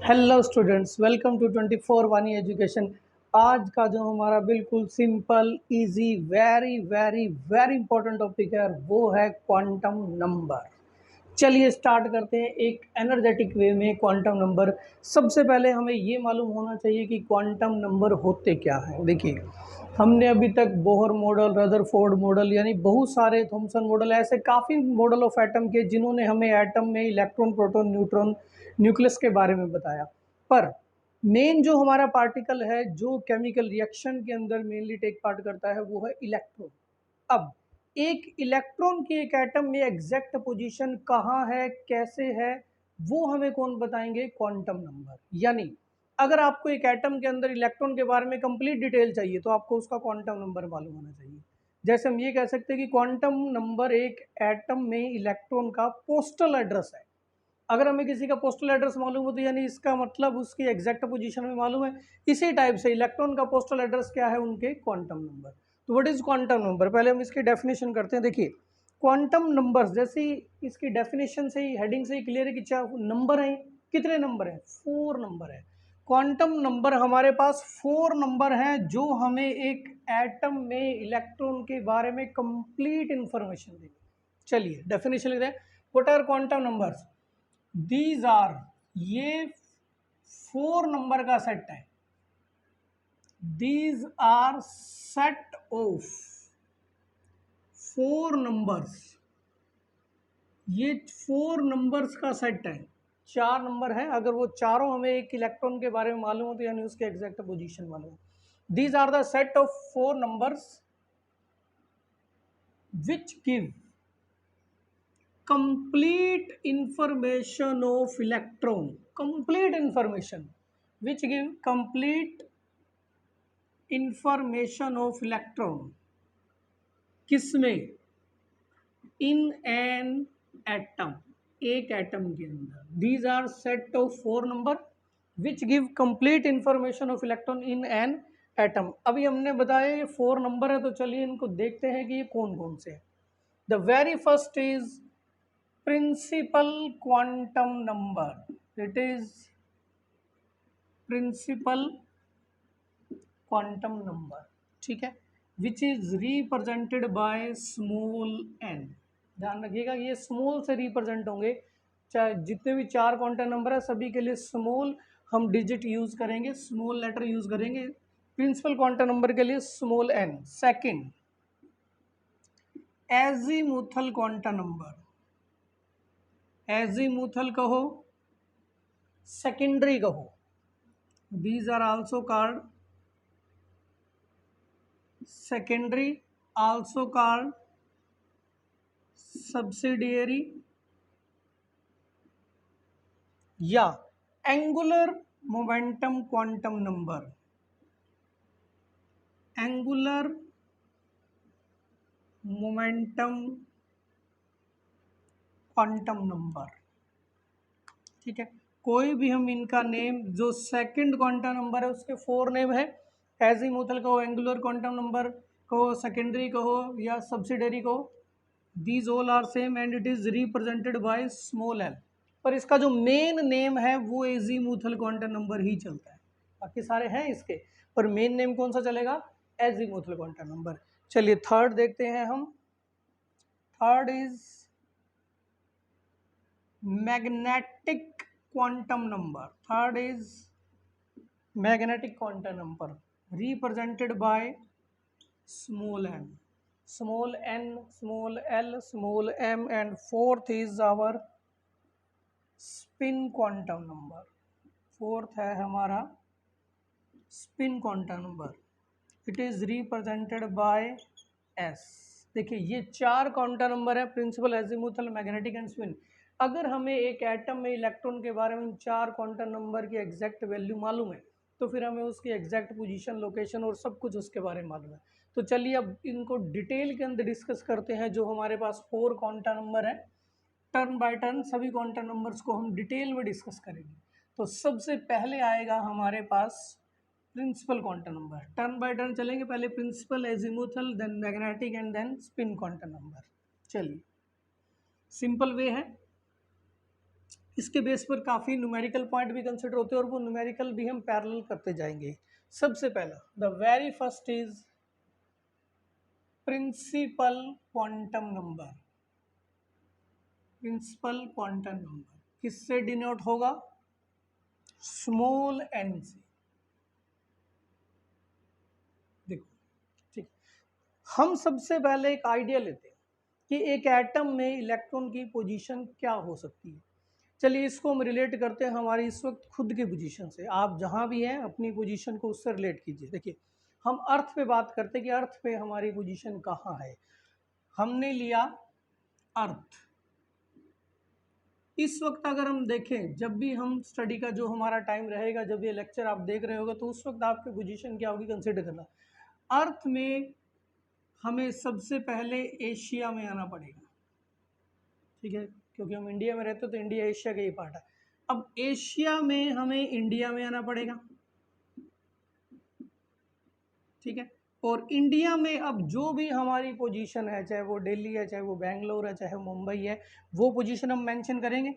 Hello students, welcome to 24 वानी education. आज का जो हमारा बिल्कुल simple easy very very very important topic है वो है क्वांटम नंबर। चलिए स्टार्ट करते हैं एक एनर्जेटिक वे में। क्वांटम नंबर, सबसे पहले हमें ये मालूम होना चाहिए कि क्वांटम नंबर होते क्या हैं। देखिए, हमने अभी तक बोहर मॉडल, रदरफोर्ड मॉडल, यानी बहुत सारे थॉमसन मॉडल, ऐसे काफ़ी मॉडल ऑफ एटम के जिन्होंने हमें एटम में इलेक्ट्रॉन, प्रोटॉन, न्यूट्रॉन, न्यूक्लियस के बारे में बताया। पर मेन जो हमारा पार्टिकल है जो केमिकल रिएक्शन के अंदर मेनली टेक पार्ट करता है वो है इलेक्ट्रॉन। अब एक इलेक्ट्रॉन की एक एटम में एग्जैक्ट पोजीशन कहाँ है, कैसे है, वो हमें कौन बताएंगे? Quantum number. यानी अगर आपको एक एटम के अंदर इलेक्ट्रॉन के बारे में कंप्लीट डिटेल चाहिए तो आपको उसका क्वांटम नंबर मालूम होना चाहिए। जैसे हम ये कह सकते हैं कि क्वांटम नंबर एक एटम में इलेक्ट्रॉन का पोस्टल एड्रेस है। अगर हमें किसी का पोस्टल एड्रेस मालूम हो तो यानी इसका मतलब उसकी एग्जैक्ट पोजीशन में मालूम है। इसी टाइप से इलेक्ट्रॉन का पोस्टल एड्रेस क्या है? उनके क्वांटम नंबर। तो व्हाट इज क्वांटम नंबर? पहले हम इसकी डेफिनेशन करते हैं। देखिए, क्वांटम नंबर्स जैसी इसकी डेफिनेशन से ही, हेडिंग से ही क्लियर है कि क्या नंबर है। कितने नंबर है? 4 नंबर है। क्वांटम नंबर हमारे पास 4 नंबर हैं जो हमें एक एटम में इलेक्ट्रॉन के बारे में कंप्लीट इंफॉर्मेशन देंगे। चलिए डेफिनेशन लिखते हैं। What are quantum numbers? These are, ये 4 नंबर का सेट है। These are set of 4 numbers. ये 4 नंबर्स का सेट है। 4 नंबर है, अगर वो चारों हमें एक इलेक्ट्रॉन के बारे में मालूम हो तो यानी उसके एग्जैक्ट पोजीशन मालूम हो। These are the set of 4 numbers which give complete information of electron. Complete information which give complete information of electron किसमें? इन एन एटम, एक एटम के अंदर। These are set of 4 number which give complete information of electron in an atom. अभी हमने बताया ये 4 number है, तो चलिए इनको देखते हैं कि ये कौन कौन से हैं। The very first is principal quantum number. It is principal quantum number, ठीक है, which is represented by small n। ध्यान रखिएगा ये स्मॉल से रिप्रेजेंट होंगे। चाहे जितने भी 4 क्वांटम नंबर है सभी के लिए स्मॉल हम डिजिट यूज करेंगे, स्मॉल लेटर यूज करेंगे। प्रिंसिपल क्वांटम नंबर के लिए small n। Second, azimuthal quantum number. Azimuthal कहो, सेकेंडरी कहो, these are also called secondary, also called subsidiary या angular momentum quantum number. Angular momentum quantum number, ठीक है। कोई भी हम इनका नेम, जो सेकंड क्वांटम नंबर है उसके 4 नेम है। एजीमुथल कहो, एंगुलर क्वांटम नंबर कहो, सेकेंडरी कहो या सब्सिडरी कहो, these all are same and it is represented by small L. पर इसका जो मेन नेम है वो एजीमुथल क्वांटम नंबर ही चलता है। बाकी सारे हैं इसके, पर मेन नेम कौन सा चलेगा? Azimuthal quantum number. चलिए थर्ड देखते हैं हम। Third is magnetic quantum number. Third is magnetic quantum number represented by small N, small N, small L, small M, and fourth is our spin quantum number. Fourth है हमारा spin quantum number. It is represented by S. देखिए ये 4 quantum number है, principal, azimuthal, magnetic and spin. अगर हमें एक atom में electron के बारे में 4 क्वांटम नंबर की एग्जैक्ट वैल्यू मालूम है तो फिर हमें उसकी एग्जैक्ट पोजीशन, लोकेशन और सब कुछ उसके बारे में मालूम है। तो चलिए अब इनको डिटेल के अंदर डिस्कस करते हैं। जो हमारे पास 4 क्वांटम नंबर है, टर्न बाय टर्न सभी क्वांटम नंबर्स को हम डिटेल में डिस्कस करेंगे। तो सबसे पहले आएगा हमारे पास principal quantum number. Turn by turn चलेंगे, पहले principal, azimuthal, then magnetic and then spin quantum number. चलिए सिंपल वे है। इसके बेस पर काफ़ी न्यूमेरिकल पॉइंट भी कंसिडर होते हैं और वो न्यूमेरिकल भी हम पैरेलल करते जाएंगे। सबसे पहला the very first is principal quantum number. Principal quantum number किससे डिनोट होगा? स्मॉल एन से। देखो ठीक, हम सबसे पहले एक आइडिया लेते हैं कि एक एटम में इलेक्ट्रॉन की पोजीशन क्या हो सकती है। चलिए इसको हम रिलेट करते हैं हमारी इस वक्त खुद की पोजीशन से। आप जहां भी हैं अपनी पोजीशन को उससे रिलेट कीजिए। देखिए हम अर्थ पे बात करते हैं कि अर्थ पे हमारी पोजीशन कहाँ है। हमने लिया अर्थ। इस वक्त अगर हम देखें, जब भी हम स्टडी का जो हमारा टाइम रहेगा, जब ये लेक्चर आप देख रहे होगा, तो उस वक्त आपकी पोजीशन क्या होगी कंसिडर करना। अर्थ में हमें सबसे पहले एशिया में आना पड़ेगा, ठीक है, क्योंकि हम इंडिया में रहते हैं तो इंडिया एशिया का ही पार्ट है। अब एशिया में हमें इंडिया में आना पड़ेगा, ठीक है, और इंडिया में अब जो भी हमारी पोजीशन है, चाहे वो दिल्ली है, चाहे वो बेंगलोर है, चाहे मुंबई है, वो पोजीशन हम मेंशन करेंगे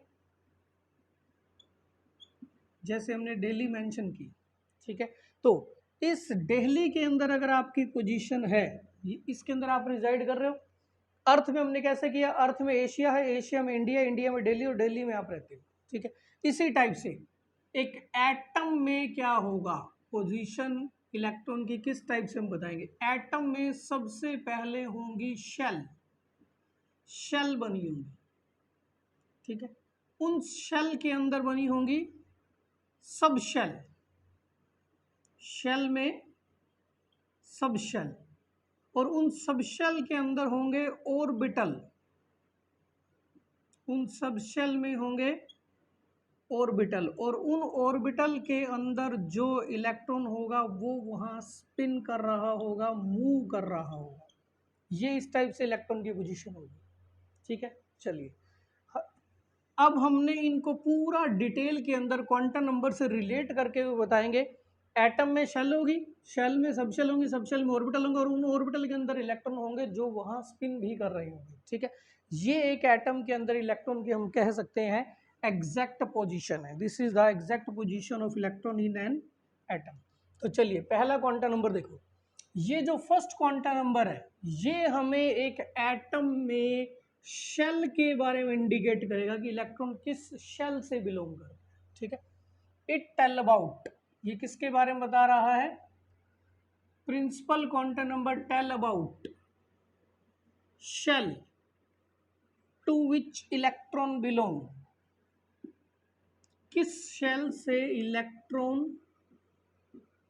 जैसे हमने दिल्ली मेंशन की, ठीक है। तो इस दिल्ली के अंदर अगर आपकी पोजीशन है, इसके अंदर आप रिजाइड कर रहे हो। अर्थ में हमने कैसे किया? अर्थ में एशिया है, एशिया में इंडिया, इंडिया में दिल्ली और दिल्ली में आप रहते हो, ठीक है। इसी टाइप से एक एटम में क्या होगा, पोजीशन इलेक्ट्रॉन की किस टाइप से हम बताएंगे। एटम में सबसे पहले होंगी शेल, शेल बनी होंगी, ठीक है। उन शेल के अंदर बनी होंगी सब शेल, शेल में सब शेल, और उन सब शेल के अंदर होंगे ऑर्बिटल, उन सब शेल में होंगे ऑर्बिटल, और उन ऑर्बिटल के अंदर जो इलेक्ट्रॉन होगा वो वहां स्पिन कर रहा होगा, मूव कर रहा होगा। ये इस टाइप से इलेक्ट्रॉन की पोजीशन होगी, ठीक है। चलिए अब हमने इनको पूरा डिटेल के अंदर क्वांटम नंबर से रिलेट करके बताएंगे। एटम में शेल होगी, शेल में सब शेल होंगी, सब शेल में ऑर्बिटल होंगे, और उन ऑर्बिटल के अंदर इलेक्ट्रॉन होंगे जो वहां स्पिन भी कर रहे होंगे, ठीक है। ये एक एटम के अंदर इलेक्ट्रॉन की हम कह सकते हैं एग्जैक्ट पोजीशन है। This is the exact position of electron in an atom. तो चलिए पहला क्वांटम नंबर देखो। ये जो फर्स्ट क्वांटम नंबर है ये हमें एक एटम में शेल के बारे में इंडिकेट करेगा कि इलेक्ट्रॉन किस शेल से बिलोंग करता है, ठीक है। इट टेल अबाउट, ये किसके बारे में बता रहा है? Principal quantum number tell about shell to which electron belong, किस शेल से इलेक्ट्रॉन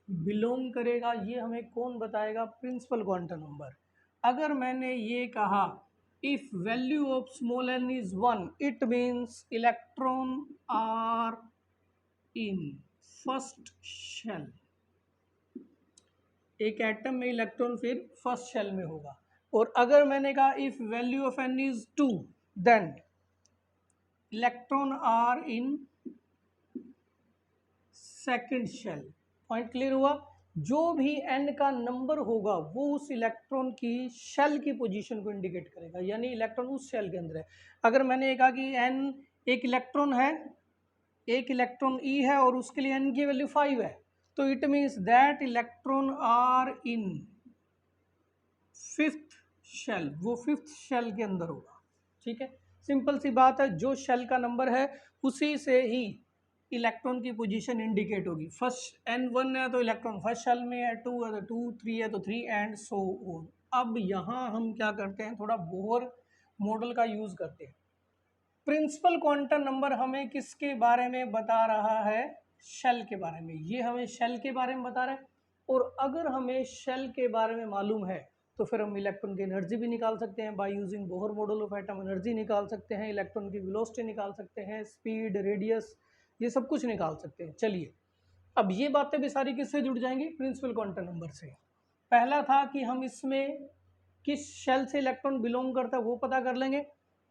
बिलोंग करेगा, ये हमें कौन बताएगा? Principal quantum number. अगर मैंने ये कहा if value of small n is 1, it means electron are in first shell. एक एटम में इलेक्ट्रॉन फिर फर्स्ट शेल में होगा। और अगर मैंने कहा if value of n is 2, then electron are in second shell. Point clear हुआ? जो भी n का नंबर होगा वो उस इलेक्ट्रॉन की शेल की पोजीशन को इंडिकेट करेगा, यानी इलेक्ट्रॉन उस शेल के अंदर है। अगर मैंने कहा कि n एक इलेक्ट्रॉन है, एक इलेक्ट्रॉन e है और उसके लिए n की वैल्यू 5 है, तो it means that electron are in fifth shell, वो फिफ्थ शेल के अंदर होगा, ठीक है। सिंपल सी बात है, जो शेल का नंबर है उसी से ही इलेक्ट्रॉन की पोजीशन इंडिकेट होगी। फर्स्ट n1 है तो इलेक्ट्रॉन फर्स्ट शेल में है, 2 है तो 2, 3 है तो 3 एंड सो ऑन। अब यहाँ हम क्या करते हैं, थोड़ा बोहर मॉडल का यूज करते हैं। प्रिंसिपल क्वांटम नंबर हमें किसके बारे में बता रहा है? शेल के बारे में। ये हमें शेल के बारे में बता रहा है, और अगर हमें शेल के बारे में मालूम है तो फिर हम इलेक्ट्रॉन की एनर्जी भी निकाल सकते हैं। By using Bohr model of atom energy निकाल सकते हैं, इलेक्ट्रॉन की वेलोसिटी निकाल सकते हैं, स्पीड, रेडियस, ये सब कुछ निकाल सकते हैं। चलिए अब ये बातें भी सारी किससे जुड़ जाएंगी? प्रिंसिपल क्वांटम नंबर से। पहला था कि हम इसमें किस शेल से इलेक्ट्रॉन बिलोंग करता है वो पता कर लेंगे।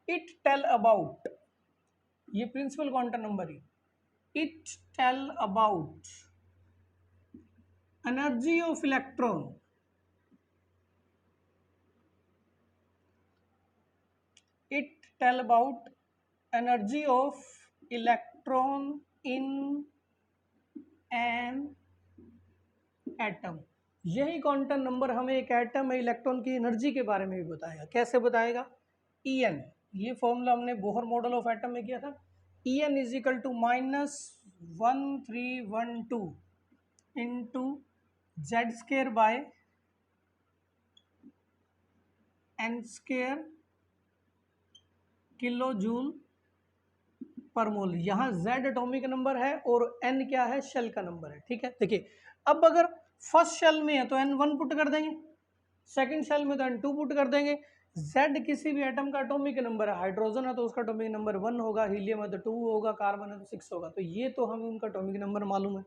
इट टेल अबाउट, ये प्रिंसिपल क्वांटम नंबर है, it tell about energy of electron, it tell about energy of electron in an atom. यही क्वांटम नंबर हमें एक एटम में इलेक्ट्रॉन की एनर्जी के बारे में भी बताएगा। कैसे बताएगा? En, ये फॉर्मूला हमने बोहर मॉडल ऑफ एटम में किया था। En is equal to -1312 into Z square by N square kilo joule per mole. यहाँ Z एटॉमिक नंबर है और N क्या है? शेल का नंबर है। ठीक है, देखिए अब अगर फर्स्ट शेल में है तो N1 पुट कर देंगे, सेकंड शेल में तो N2 पुट कर देंगे। Z किसी भी एटम का एटॉमिक नंबर है, हाइड्रोजन है तो उसका एटॉमिक नंबर 1 होगा, हीलियम है तो 2 होगा, कार्बन है तो 6 होगा। तो ये तो हमें उनका एटॉमिक नंबर मालूम है।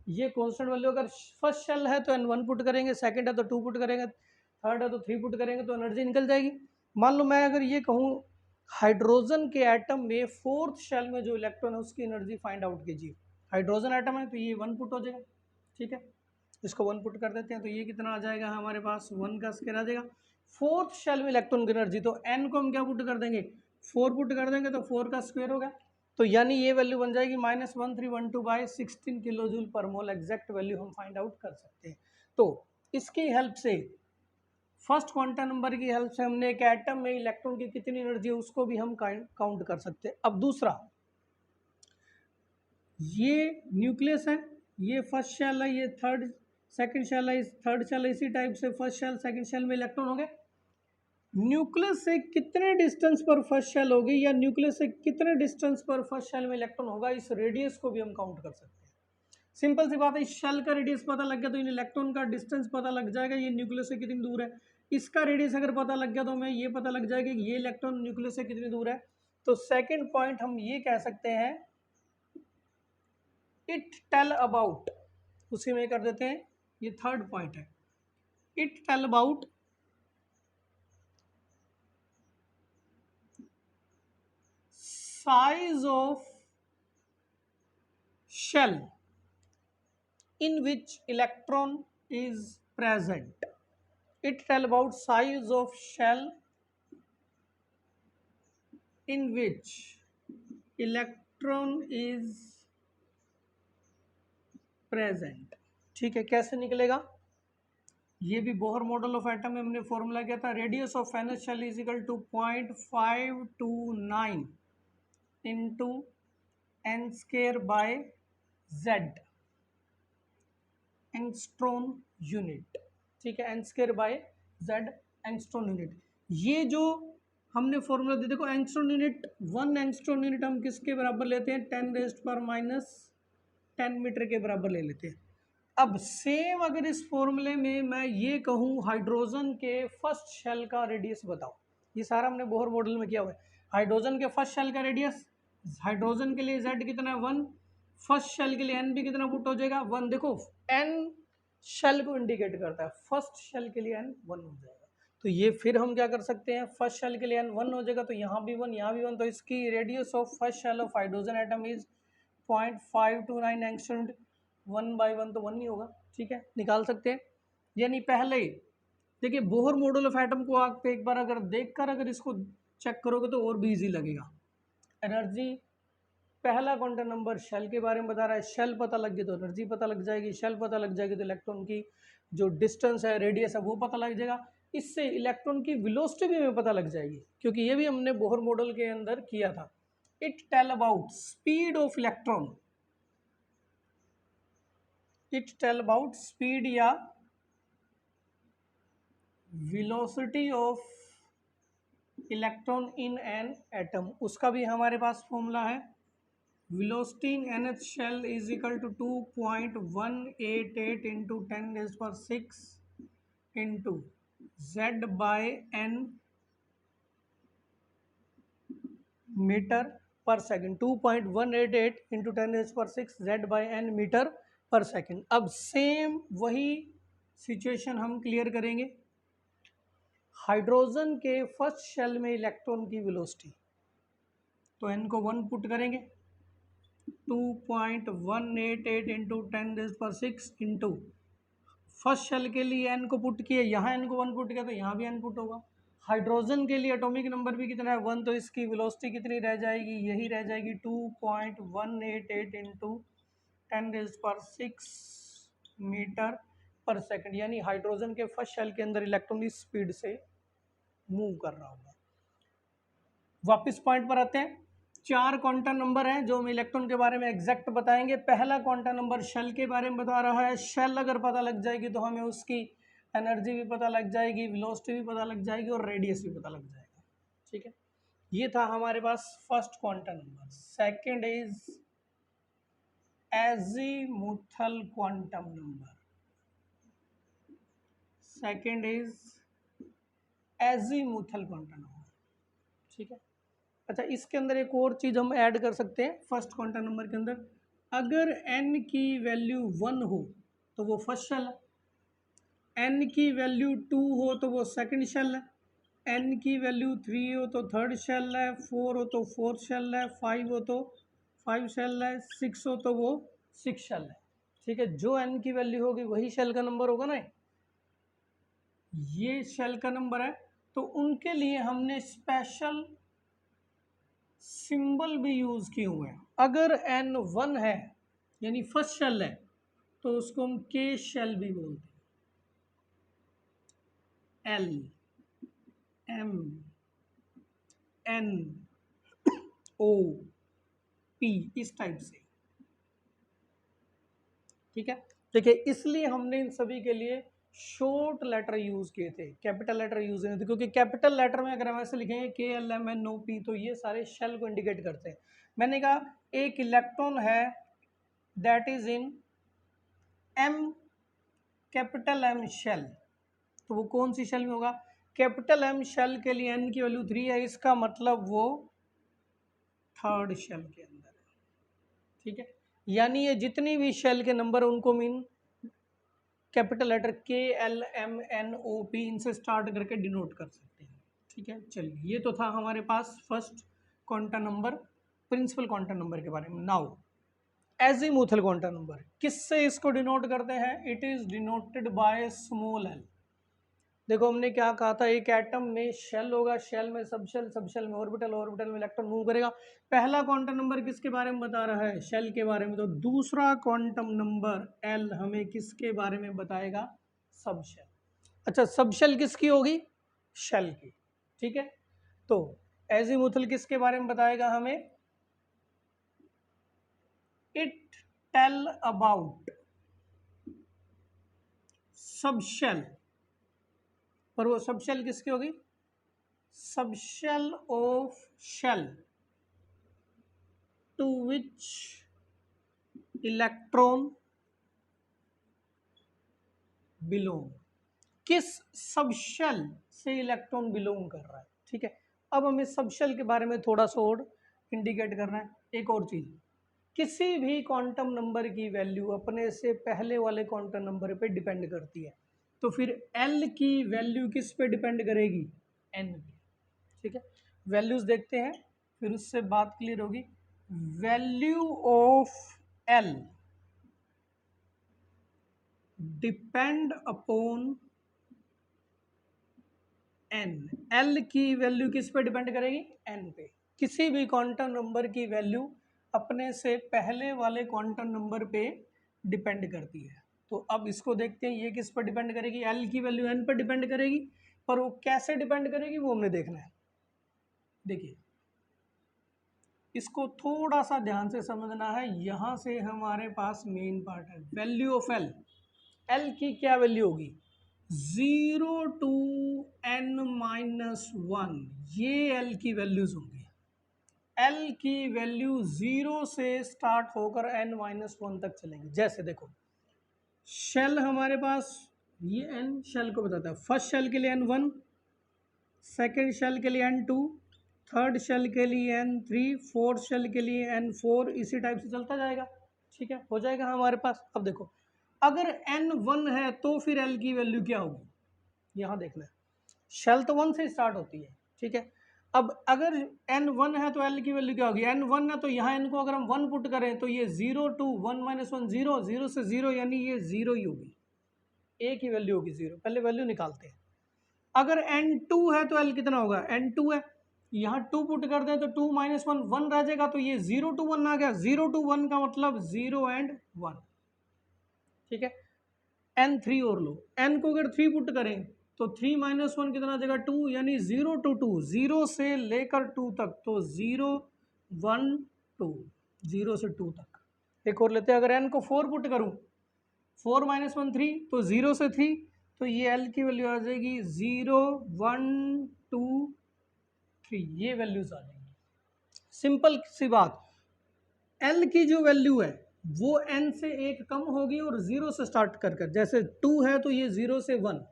ये कांस्टेंट वैल्यू, अगर फर्स्ट शेल है तो N1 पुट करेंगे, सेकंड है तो 2 पुट करेंगे, थर्ड है तो 3 पुट करेंगे, तो एनर्जी निकल जाएगी। मान लो मैं अगर ये कहूँ हाइड्रोजन के एटम में फोर्थ शेल में जो इलेक्ट्रॉन है उसकी एनर्जी फाइंड आउट कीजिए। हाइड्रोजन एटम है तो ये 1 पुट हो जाएगा। ठीक है, इसको 1 पुट कर देते हैं तो ये कितना आ जाएगा हमारे पास? 1 का स्क्वायर आ जाएगा। फोर्थ शेल में इलेक्ट्रॉन की एनर्जी, तो n को हम क्या पुट कर देंगे? 4 पुट कर देंगे तो 4 का स्क्वायर होगा। तो यानी ये वैल्यू बन जाएगी -1312 by 16 kilo joule per mole. Exact value हम फाइंड आउट कर सकते हैं। तो इसकी हेल्प से, फर्स्ट क्वांटम नंबर की हेल्प से हमने एक एटम में इलेक्ट्रॉन की कितनी एनर्जी है उसको भी हम काउंट कर सकते हैं। अब दूसरा, ये न्यूक्लियस है, ये फर्स्ट शेल है, ये थर्ड सेकंड शेल है, थर्ड शेल है। इसी टाइप से फर्स्ट शेल सेकंड शेल में इलेक्ट्रॉन हो गए। न्यूक्लियस से कितने डिस्टेंस पर फर्स्ट शेल होगी या न्यूक्लियस से कितने डिस्टेंस पर फर्स्ट शेल में इलेक्ट्रॉन होगा, इस रेडियस को भी हम काउंट कर सकते हैं। सिंपल सी बात है, इस शेल का रेडियस पता लग गया तो इन इलेक्ट्रॉन का डिस्टेंस पता लग जाएगा, ये न्यूक्लियस से कितनी दूर है। इसका रेडियस अगर पता लग गया तो हमें ये पता लग जाएगा कि ये इलेक्ट्रॉन न्यूक्लियस से कितनी दूर है। तो सेकंड पॉइंट हम ये कह सकते हैं, इट टेल अबाउट, उसी में कर देते हैं, ये थर्ड पॉइंट है, it tell about size of shell in which electron is present. It tell about size of shell in which electron is present. ठीक है, कैसे निकलेगा? ये भी बोहर मॉडल ऑफ एटम में हमने फॉर्मूला किया था। रेडियस ऑफ फेनस shell is equal to 0.529 into N square by Z angstrom unit. ठीक है, N square by Z angstrom unit. ये जो हमने फॉर्मूला दे, देखो एंगस्ट्रॉम यूनिट, 1 एंगस्ट्रॉम यूनिट हम किसके बराबर लेते हैं? 10⁻⁻10 मीटर के बराबर ले लेते हैं। अब सेम अगर इस फॉर्मूले में मैं ये कहूँ हाइड्रोजन के फर्स्ट शेल का रेडियस बताओ, ये सारा हमने बोहर मॉडल में किया हुआ है। हाइड्रोजन के फर्स्ट शेल का रेडियस, हाइड्रोजन के लिए जेड कितना है? 1। फर्स्ट शेल के लिए एन भी कितना पुट हो जाएगा? 1। देखो एन शेल को इंडिकेट करता है, फर्स्ट शेल के लिए एन 1 हो जाएगा। तो ये फिर हम क्या कर सकते हैं, फर्स्ट शेल के लिए एन 1 हो जाएगा तो यहाँ भी 1, यहाँ भी 1, तो इसकी radius of first shell of hydrogen atom is 0.529 angstrom. 1/1 तो 1 नहीं होगा। ठीक है, निकाल सकते हैं। यानी पहले देखिए बोहर मॉडल ऑफ एटम को आप एक बार अगर देखकर अगर इसको चेक करोगे तो और भी इजी लगेगा। एनर्जी, पहला क्वांटम नंबर शेल के बारे में बता रहा है, शेल पता लग गई तो एनर्जी पता लग जाएगी, शेल पता लग जाएगी तो इलेक्ट्रॉन की जो डिस्टेंस है, रेडियस है, वो पता लग जाएगा। इससे इलेक्ट्रॉन की वेलोसिटी भी हमें पता लग जाएगी, क्योंकि ये भी हमने बोहर मॉडल के अंदर किया था। It tell about speed of electron, it tell about speed या velocity of electron in an atom, उसका भी हमारे पास फॉर्मूला है। Velocity in nth shell is equal to 2.188 into 10⁻⁶ into Z by N meter per second. 2.188 into 10⁻⁶ Z by N meter per second. अब same वही situation हम clear करेंगे। Hydrogen के फर्स्ट शेल में इलेक्ट्रॉन की वेलोसिटी, तो N को 1 put करेंगे, 2.188 इंटू 10⁻⁶ इंटू फर्स्ट शेल के लिए एन को पुट किए, यहाँ एन को 1 पुट किया तो यहाँ भी एन पुट होगा। हाइड्रोजन के लिए एटॉमिक नंबर भी कितना है 1, तो इसकी वेलोसिटी कितनी रह जाएगी, यही रह जाएगी 2.188 इंटू 10⁶ मीटर पर सेकंड, यानी हाइड्रोजन के फर्स्ट शेल के अंदर इलेक्ट्रॉन इस स्पीड से मूव कर रहा होगा। वापस पॉइंट पर आते हैं। 4 क्वांटम नंबर हैं जो हम इलेक्ट्रॉन के बारे में एग्जैक्ट बताएंगे। पहला क्वांटम नंबर शेल के बारे में बता रहा है। शेल अगर पता लग जाएगी तो हमें उसकी एनर्जी भी पता लग जाएगी, वेलोसिटी भी पता लग जाएगी और रेडियस भी पता लग जाएगा। ठीक है, ये था हमारे पास first quantum number. Second is azimuthal quantum number. Second is azimuthal quantum number. ठीक है, अच्छा इसके अंदर एक और चीज हम ऐड कर सकते हैं फर्स्ट क्वांटम नंबर के अंदर। अगर n की वैल्यू 1 हो तो वो फर्स्ट शेल है, n की वैल्यू 2 हो तो वो सेकंड शेल है, n की वैल्यू 3 हो तो थर्ड शेल है, 4 हो तो फोर्थ शेल है, 5 हो तो 5 शेल है, 6 हो तो वो 6 शेल है। ठीक है, जो n की वैल्यू होगी वही शेल का नंबर होगा ना, ये शेल का नंबर है। तो उनके लिए हमने स्पेशल सिंबल भी यूज किए हुए हैं। अगर n 1 है यानी फर्स्ट शेल है तो उसको हम के शेल भी बोलते हैं, L M N O P इस टाइप से। ठीक है, देखिए इसलिए हमने इन सभी के लिए शॉर्ट लेटर यूज किए थे, कैपिटल लेटर यूज नहीं थे, क्योंकि कैपिटल लेटर में अगर हम ऐसे लिखेंगे KLMNOP तो ये सारे शेल को इंडिकेट करते हैं। मैंने कहा एक इलेक्ट्रॉन है that is in M capital M shell, तो वो कौन सी शेल में होगा, कैपिटल M शेल के लिए n की वैल्यू 3 है, इसका मतलब वो थर्ड शेल के अंदर है। ठीक है, यानी ये जितनी भी शेल के नंबर उनको मीन कैपिटल लेटर KLMNOP इनसे स्टार्ट करके डिनोट कर सकते हैं। ठीक है, चलिए ये तो था हमारे पास first quantum number, principal quantum number के बारे में। नाउ एजीमुथल क्वांटम नंबर किससे इसको डिनोट करते हैं, it is denoted by small l। देखो हमने क्या कहा था, एक एटम में शेल होगा, शेल में सबशेल, सबशेल में ऑर्बिटल, ऑर्बिटल में इलेक्ट्रॉन मूव करेगा। पहला क्वांटम नंबर किसके बारे में बता रहा है, शेल के बारे में। तो दूसरा क्वांटम नंबर एल हमें किसके बारे में बताएगा, सबशेल। अच्छा सबशेल किसकी होगी, शेल की। ठीक है, तो एजीमुथल किसके बारे में बताएगा हमें, इट टेल अबाउट सबशेल, पर वो सबशेल किसकी होगी, subshell of shell to which electron belong, किस सबशेल से इलेक्ट्रॉन बिलोंग कर रहा है। ठीक है, अब हमें सबशेल के बारे में थोड़ा सा और इंडिकेट करना है। एक और चीज, किसी भी क्वांटम नंबर की वैल्यू अपने से पहले वाले क्वांटम नंबर पे डिपेंड करती है, तो फिर एल की वैल्यू किस पे डिपेंड करेगी, एन पे। ठीक है, वैल्यूज देखते हैं फिर उससे बात क्लियर होगी। Value of L depend upon N, L की वैल्यू किस पे डिपेंड करेगी, एन पे। किसी भी क्वांटम नंबर की वैल्यू अपने से पहले वाले क्वांटम नंबर पे डिपेंड करती है। तो अब इसको देखते हैं, ये किस पर डिपेंड करेगी, एल की वैल्यू एन पर डिपेंड करेगी, पर वो कैसे डिपेंड करेगी वो हमने देखना है। देखिए इसको थोड़ा सा ध्यान से समझना है, यहां से हमारे पास मेन पार्ट है। वैल्यू ऑफ एल, एल की क्या वैल्यू होगी, 0 टू n-1, ये एल की वैल्यूज होंगी। एल की वैल्यू 0 से स्टार्ट होकर n-1 तक चलेंगी। जैसे देखो शेल हमारे पास, ये n शेल को बताता है, फर्स्ट शेल के लिए n1, सेकेंड शेल के लिए n2, थर्ड शेल के लिए n3, फोर्थ शेल के लिए n4, इसी टाइप से चलता जाएगा। ठीक है, हो जाएगा हमारे पास। अब देखो अगर n1 है तो फिर l की वैल्यू क्या होगी, यहां देखना है, शेल तो 1 से स्टार्ट होती है। ठीक है, अब अगर n1 है तो l की वैल्यू क्या होगी, n1 है तो यहाँ n को अगर हम 1 पुट करें तो ये 0 टू 1-1 0, 0 से 0 यानी ये 0 ही होगी, a की वैल्यू होगी 0। पहले वैल्यू निकालते हैं। अगर n2 है तो l कितना होगा, n2 है, यहाँ 2 पुट कर दें तो 2 माइनस 1 1 रह जाएगा, तो ये 0 to 1 आ गया, 0 to 1 का मतलब 0 and 1, ठीक है। n3 और लो, n को अगर 3 पुट करें तो 3 माइनस 1 कितना आ जाएगा 2, यानी 0 to 2, 0 से लेकर 2 तक, तो 0 1 2, 0 से 2 तक। एक और लेते हैं, अगर n को 4 पुट करूं, 4 माइनस 1 3, तो 0 से 3, तो ये l की वैल्यू आ जाएगी 0 1 2 3, ये वैल्यूज आ जाएंगी। सिंपल सी बात, l की जो वैल्यू है वो n से एक कम होगी और 0 से स्टार्ट कर, जैसे 2 है तो ये 0 से 1,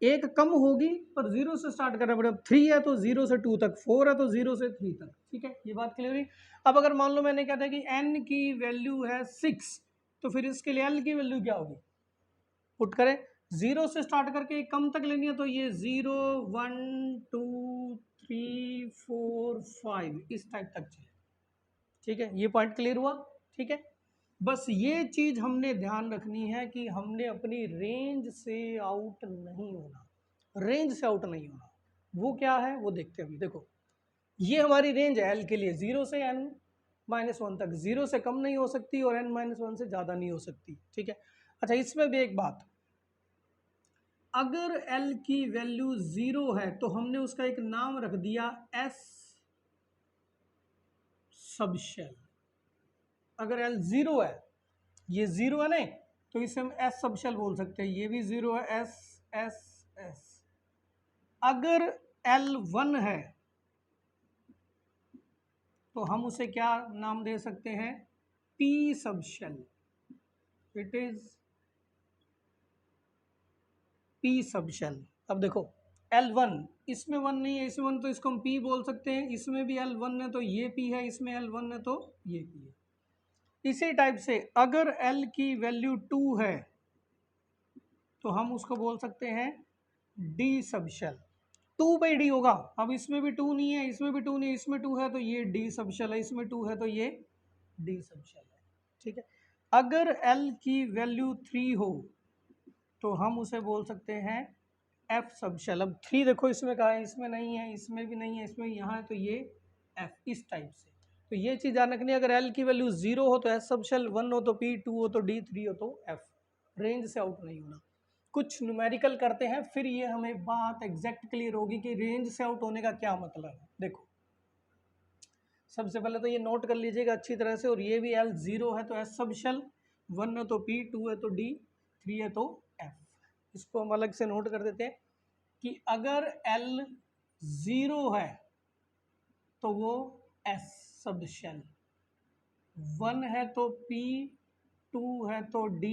एक कम होगी पर 0 से स्टार्ट करना पड़ेगा, 3 है तो 0 से 2 तक, 4 है तो 0 से 3 तक, ठीक है, ये बात क्लियर हुई। अब अगर मान लो मैंने क्या था कि n की वैल्यू है 6, तो फिर इसके लिए l की वैल्यू क्या होगी, पुट करें, 0 से स्टार्ट करके एक कम तक लेनी है, तो ये 0 1 2 3 4 5 इस टाइप तक चाहिए, ठीक है, ये पॉइंट क्लियर हुआ, ठीक है। बस ये चीज हमने ध्यान रखनी है कि हमने अपनी रेंज से आउट नहीं होना, रेंज से आउट नहीं होना। वो क्या है वो देखते हैं अभी। देखो ये हमारी रेंज है एल के लिए, 0 से n माइनस 1 तक, 0 से कम नहीं हो सकती और n माइनस 1 से ज़्यादा नहीं हो सकती, ठीक है। अच्छा इसमें भी एक बात, अगर l की वैल्यू 0 है तो हमने उसका एक नाम रख दिया s सबशेल। अगर l 0 है, ये 0 है नहीं, तो इसे हम s सबशेल बोल सकते हैं, ये भी 0 है, s s s। अगर l 1 है तो हम उसे क्या नाम दे सकते हैं, p subshell, it is p subshell. अब देखो L1, इसमें 1 नहीं है, इसमें 1, तो इसको हम p बोल सकते हैं, इसमें भी L1 है तो ये p है, इसमें L1 है तो ये p है। इसी टाइप से अगर L की वैल्यू 2 है तो हम उसको बोल सकते हैं D सबशेल, 2 पे D होगा। अब इसमें भी 2 नहीं है, इसमें भी 2 नहीं है, इसमें 2 है तो ये D सबशेल है, इसमें 2 है तो ये D सबशेल है, ठीक है। अगर L की वैल्यू 3 हो तो हम उसे बोल सकते हैं F सबशेल। अब 3 देखो इसमें कहा है, इसमें नहीं है, इसमें भी नहीं है, इसमें यहाँ है, तो ये F, इस टाइप से। तो ये चीज़ ध्यान रखनी है, अगर L की वैल्यू 0 हो तो S सबशेल, 1 हो तो P, 2 हो तो D, 3 हो तो F। रेंज से आउट नहीं होना। कुछ न्यूमेरिकल करते हैं फिर ये हमें बात एग्जैक्ट क्लियर होगी कि रेंज से आउट होने का क्या मतलब है। देखो सबसे पहले तो ये नोट कर लीजिएगा अच्छी तरह से, और ये भी L 0 है तो S सबशेल, 1 है तो P, 2 है तो D, 3 है तो F। इसको हम अलग से नोट कर देते हैं कि अगर L 0 है तो वो S सबशेल, 1 है तो P, 2 है तो D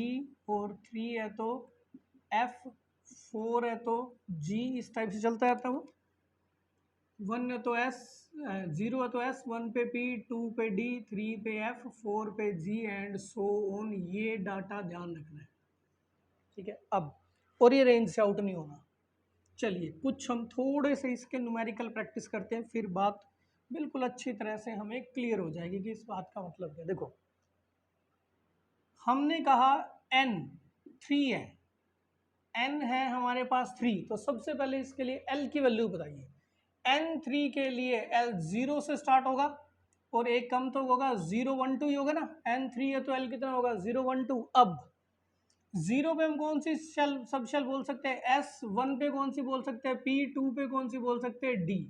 और 3 है तो F, 4 है तो G, इस टाइप से चलता रहता है वो। 1 है तो S, 0 है तो S, 1 पे P, 2 पे D, 3 पे F, 4 पे G एंड सो ऑन। ये डाटा ध्यान रखना है, ठीक है। अब और ये रेंज से आउट नहीं होना। चलिए कुछ हम थोड़े से इसके न्यूमेरिकल प्रैक्टिस करते हैं, फिर बात बिल्कुल अच्छी तरह से हमें क्लियर हो जाएगी कि इस बात का मतलब क्या। देखो हमने कहा n 3 है, n है हमारे पास 3, तो सबसे पहले इसके लिए l की वैल्यू बताइए। n 3 के लिए l 0 से स्टार्ट होगा और एक कम तो होगा, 0 1 2 ही होगा ना, n 3 है तो l कितना होगा, 0 1 2। अब 0 पे हम कौन सी सब शेल बोल सकते हैं, S, 1 पे कौन सी बोल सकते हैं, P, 2 पे कौन सी बोल सकते हैं, D।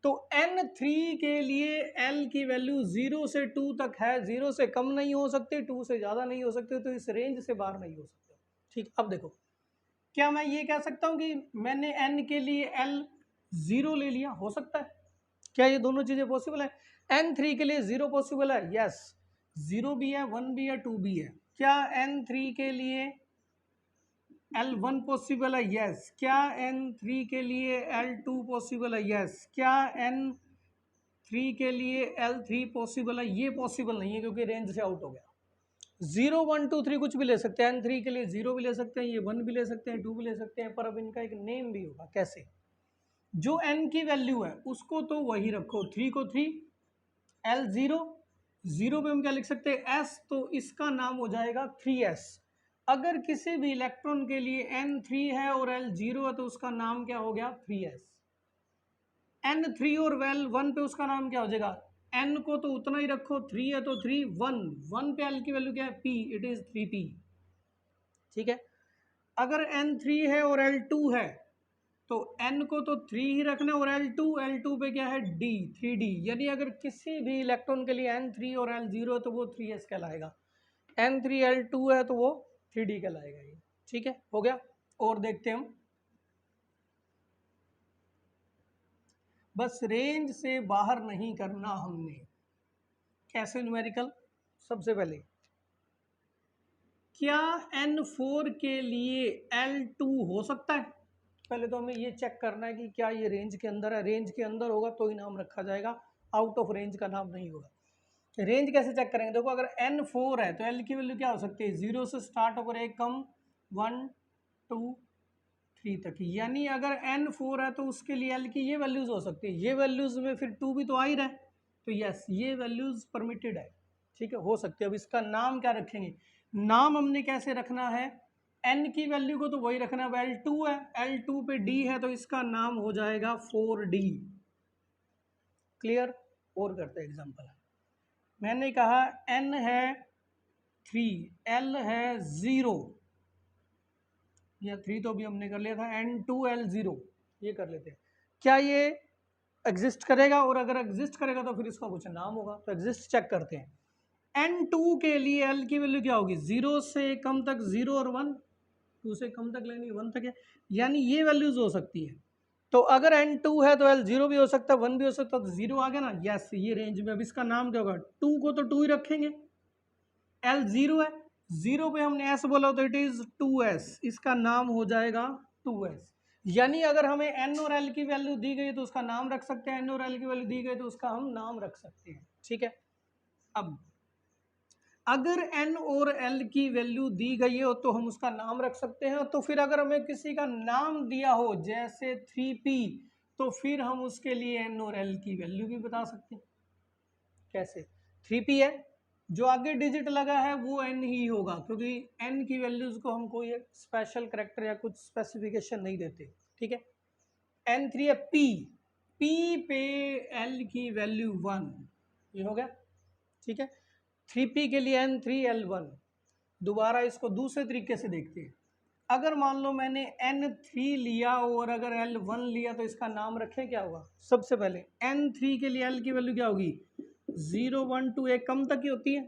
तो N3 के लिए L की वैल्यू 0 से 2 तक है, 0 से कम नहीं हो सकते, 2 से ज़्यादा नहीं हो सकते, तो इस रेंज से बाहर नहीं हो सकते, ठीक। अब देखो क्या मैं ये कह सकता हूँ कि मैंने N के लिए L 0 ले लिया, हो सकता है क्या ये दोनों चीज़ें पॉसिबल है। N3 के लिए 0 पॉसिबल है, यस, 0 भी है, 1 भी है, 2 भी है। क्या N3 के लिए L1 पॉसिबल है, यस। क्या N3 के लिए L2 पॉसिबल है, यस। क्या N3 के लिए L3 पॉसिबल है, ये पॉसिबल नहीं है क्योंकि रेंज से आउट हो गया। 0 1 2 3 कुछ भी ले सकते हैं, N3 के लिए 0 भी ले सकते हैं, ये 1 भी ले सकते हैं, 2 भी ले सकते हैं, पर अब इनका एक नेम भी होगा। कैसे, जो N की वैल्यू है उसको तो वही रखो, 3 को 3, L 0, 0 पे हम क्या लिख सकते हैं, S, तो इसका नाम हो जाएगा 3S। अगर किसी भी इलेक्ट्रॉन के लिए N3 है और L 0 है तो उसका नाम क्या हो गया 3s। N3 और L 1 पे उसका नाम क्या हो जाएगा, N को तो उतना ही रखो, 3 है तो 3, 1 पे L की वैल्यू क्या है P, इट इज 3p। ठीक है, अगर N3 है और L2 है तो N को तो 3 ही रखना और L2 पे क्या है D, 3D। यानी अगर किसी भी इलेक्ट्रॉन के लिए N3 और L0 है तो वो 3s कहलाएगा, N3 L2 है तो वो 3D कहलाएगा ये। ठीक है, हो गया। और देखते हैं हम, बस रेंज से बाहर नहीं करना हमने। कैसे न्यूमेरिकल, सबसे पहले क्या N4 के लिए L2 हो सकता है, पहले तो हमें ये चेक करना है कि क्या ये रेंज के अंदर है। रेंज के अंदर होगा तो ही नाम रखा जाएगा, आउट ऑफ रेंज का नाम नहीं होगा। रेंज कैसे चेक करेंगे, देखो अगर N4 है तो L की वैल्यू क्या हो सकती है, 0 से स्टार्ट होकर एक कम 1 2 3 तक। यानी अगर N4 है तो उसके लिए L की ये वैल्यूज हो सकती है, ये वैल्यूज में फिर 2 भी तो आ ही रहा है, तो यस ये वैल्यूज परमिटेड है। ठीक है, हो सकती है। अब इसका नाम क्या रखेंगे, नाम हमने कैसे रखना है, N की वैल्यू को तो वही रखना है, L2 है, L2 पे D है तो इसका नाम हो जाएगा 4D। क्लियर, और करते हैं एग्जांपल। मैंने कहा N है 3, L है 0, या 3 तो भी हमने कर लिया था, N2L0 ये कर लेते हैं। क्या ये एग्जिस्ट करेगा, और अगर एग्जिस्ट करेगा तो फिर इसका कुछ नाम होगा, तो एग्जिस्ट चेक करते हैं। N2 के लिए L की वैल्यू क्या होगी, 0 से कम तक 0 और 1, 2 से कम तक लेनी 1 तक है, यानी ये वैल्यूज हो सकती है। तो अगर N2 है तो L 0 भी हो सकता है, 1 भी हो सकता है, तो 0 आ गया ना, यस ये रेंज में। अब इसका नाम क्या होगा, 2 को तो 2 ही रखेंगे, L 0 है, 0 पे हमने S बोला तो इट इज 2s, इसका नाम हो जाएगा 2s। यानी अगर हमें N और L की वैल्यू दी गई तो उसका नाम रख सकते हैं, N और L की वैल्यू दी गई तो उसका हम नाम रख सकते हैं। ठीक है, अब अगर N और L की वैल्यू दी गई हो तो हम उसका नाम रख सकते हैं, तो फिर अगर हमें किसी का नाम दिया हो जैसे 3p तो फिर हम उसके लिए N और L की वैल्यू भी बता सकते हैं। कैसे, 3p है, जो आगे डिजिट लगा है वो N ही होगा, क्योंकि N की वैल्यूज को हम कोई स्पेशल करेक्टर या कुछ स्पेसिफिकेशन नहीं देते। ठीक है, N3 है P पे L की वैल्यू 1, ये हो गया। ठीक है, 3p के लिए N3L1। दोबारा इसको दूसरे तरीके से देखते हैं, अगर मान लो मैंने N3 लिया और अगर L1 लिया तो इसका नाम रखें, क्या होगा, सबसे पहले N3 के लिए L की वैल्यू क्या होगी, 0 1 2 एक कम तक ही होती है।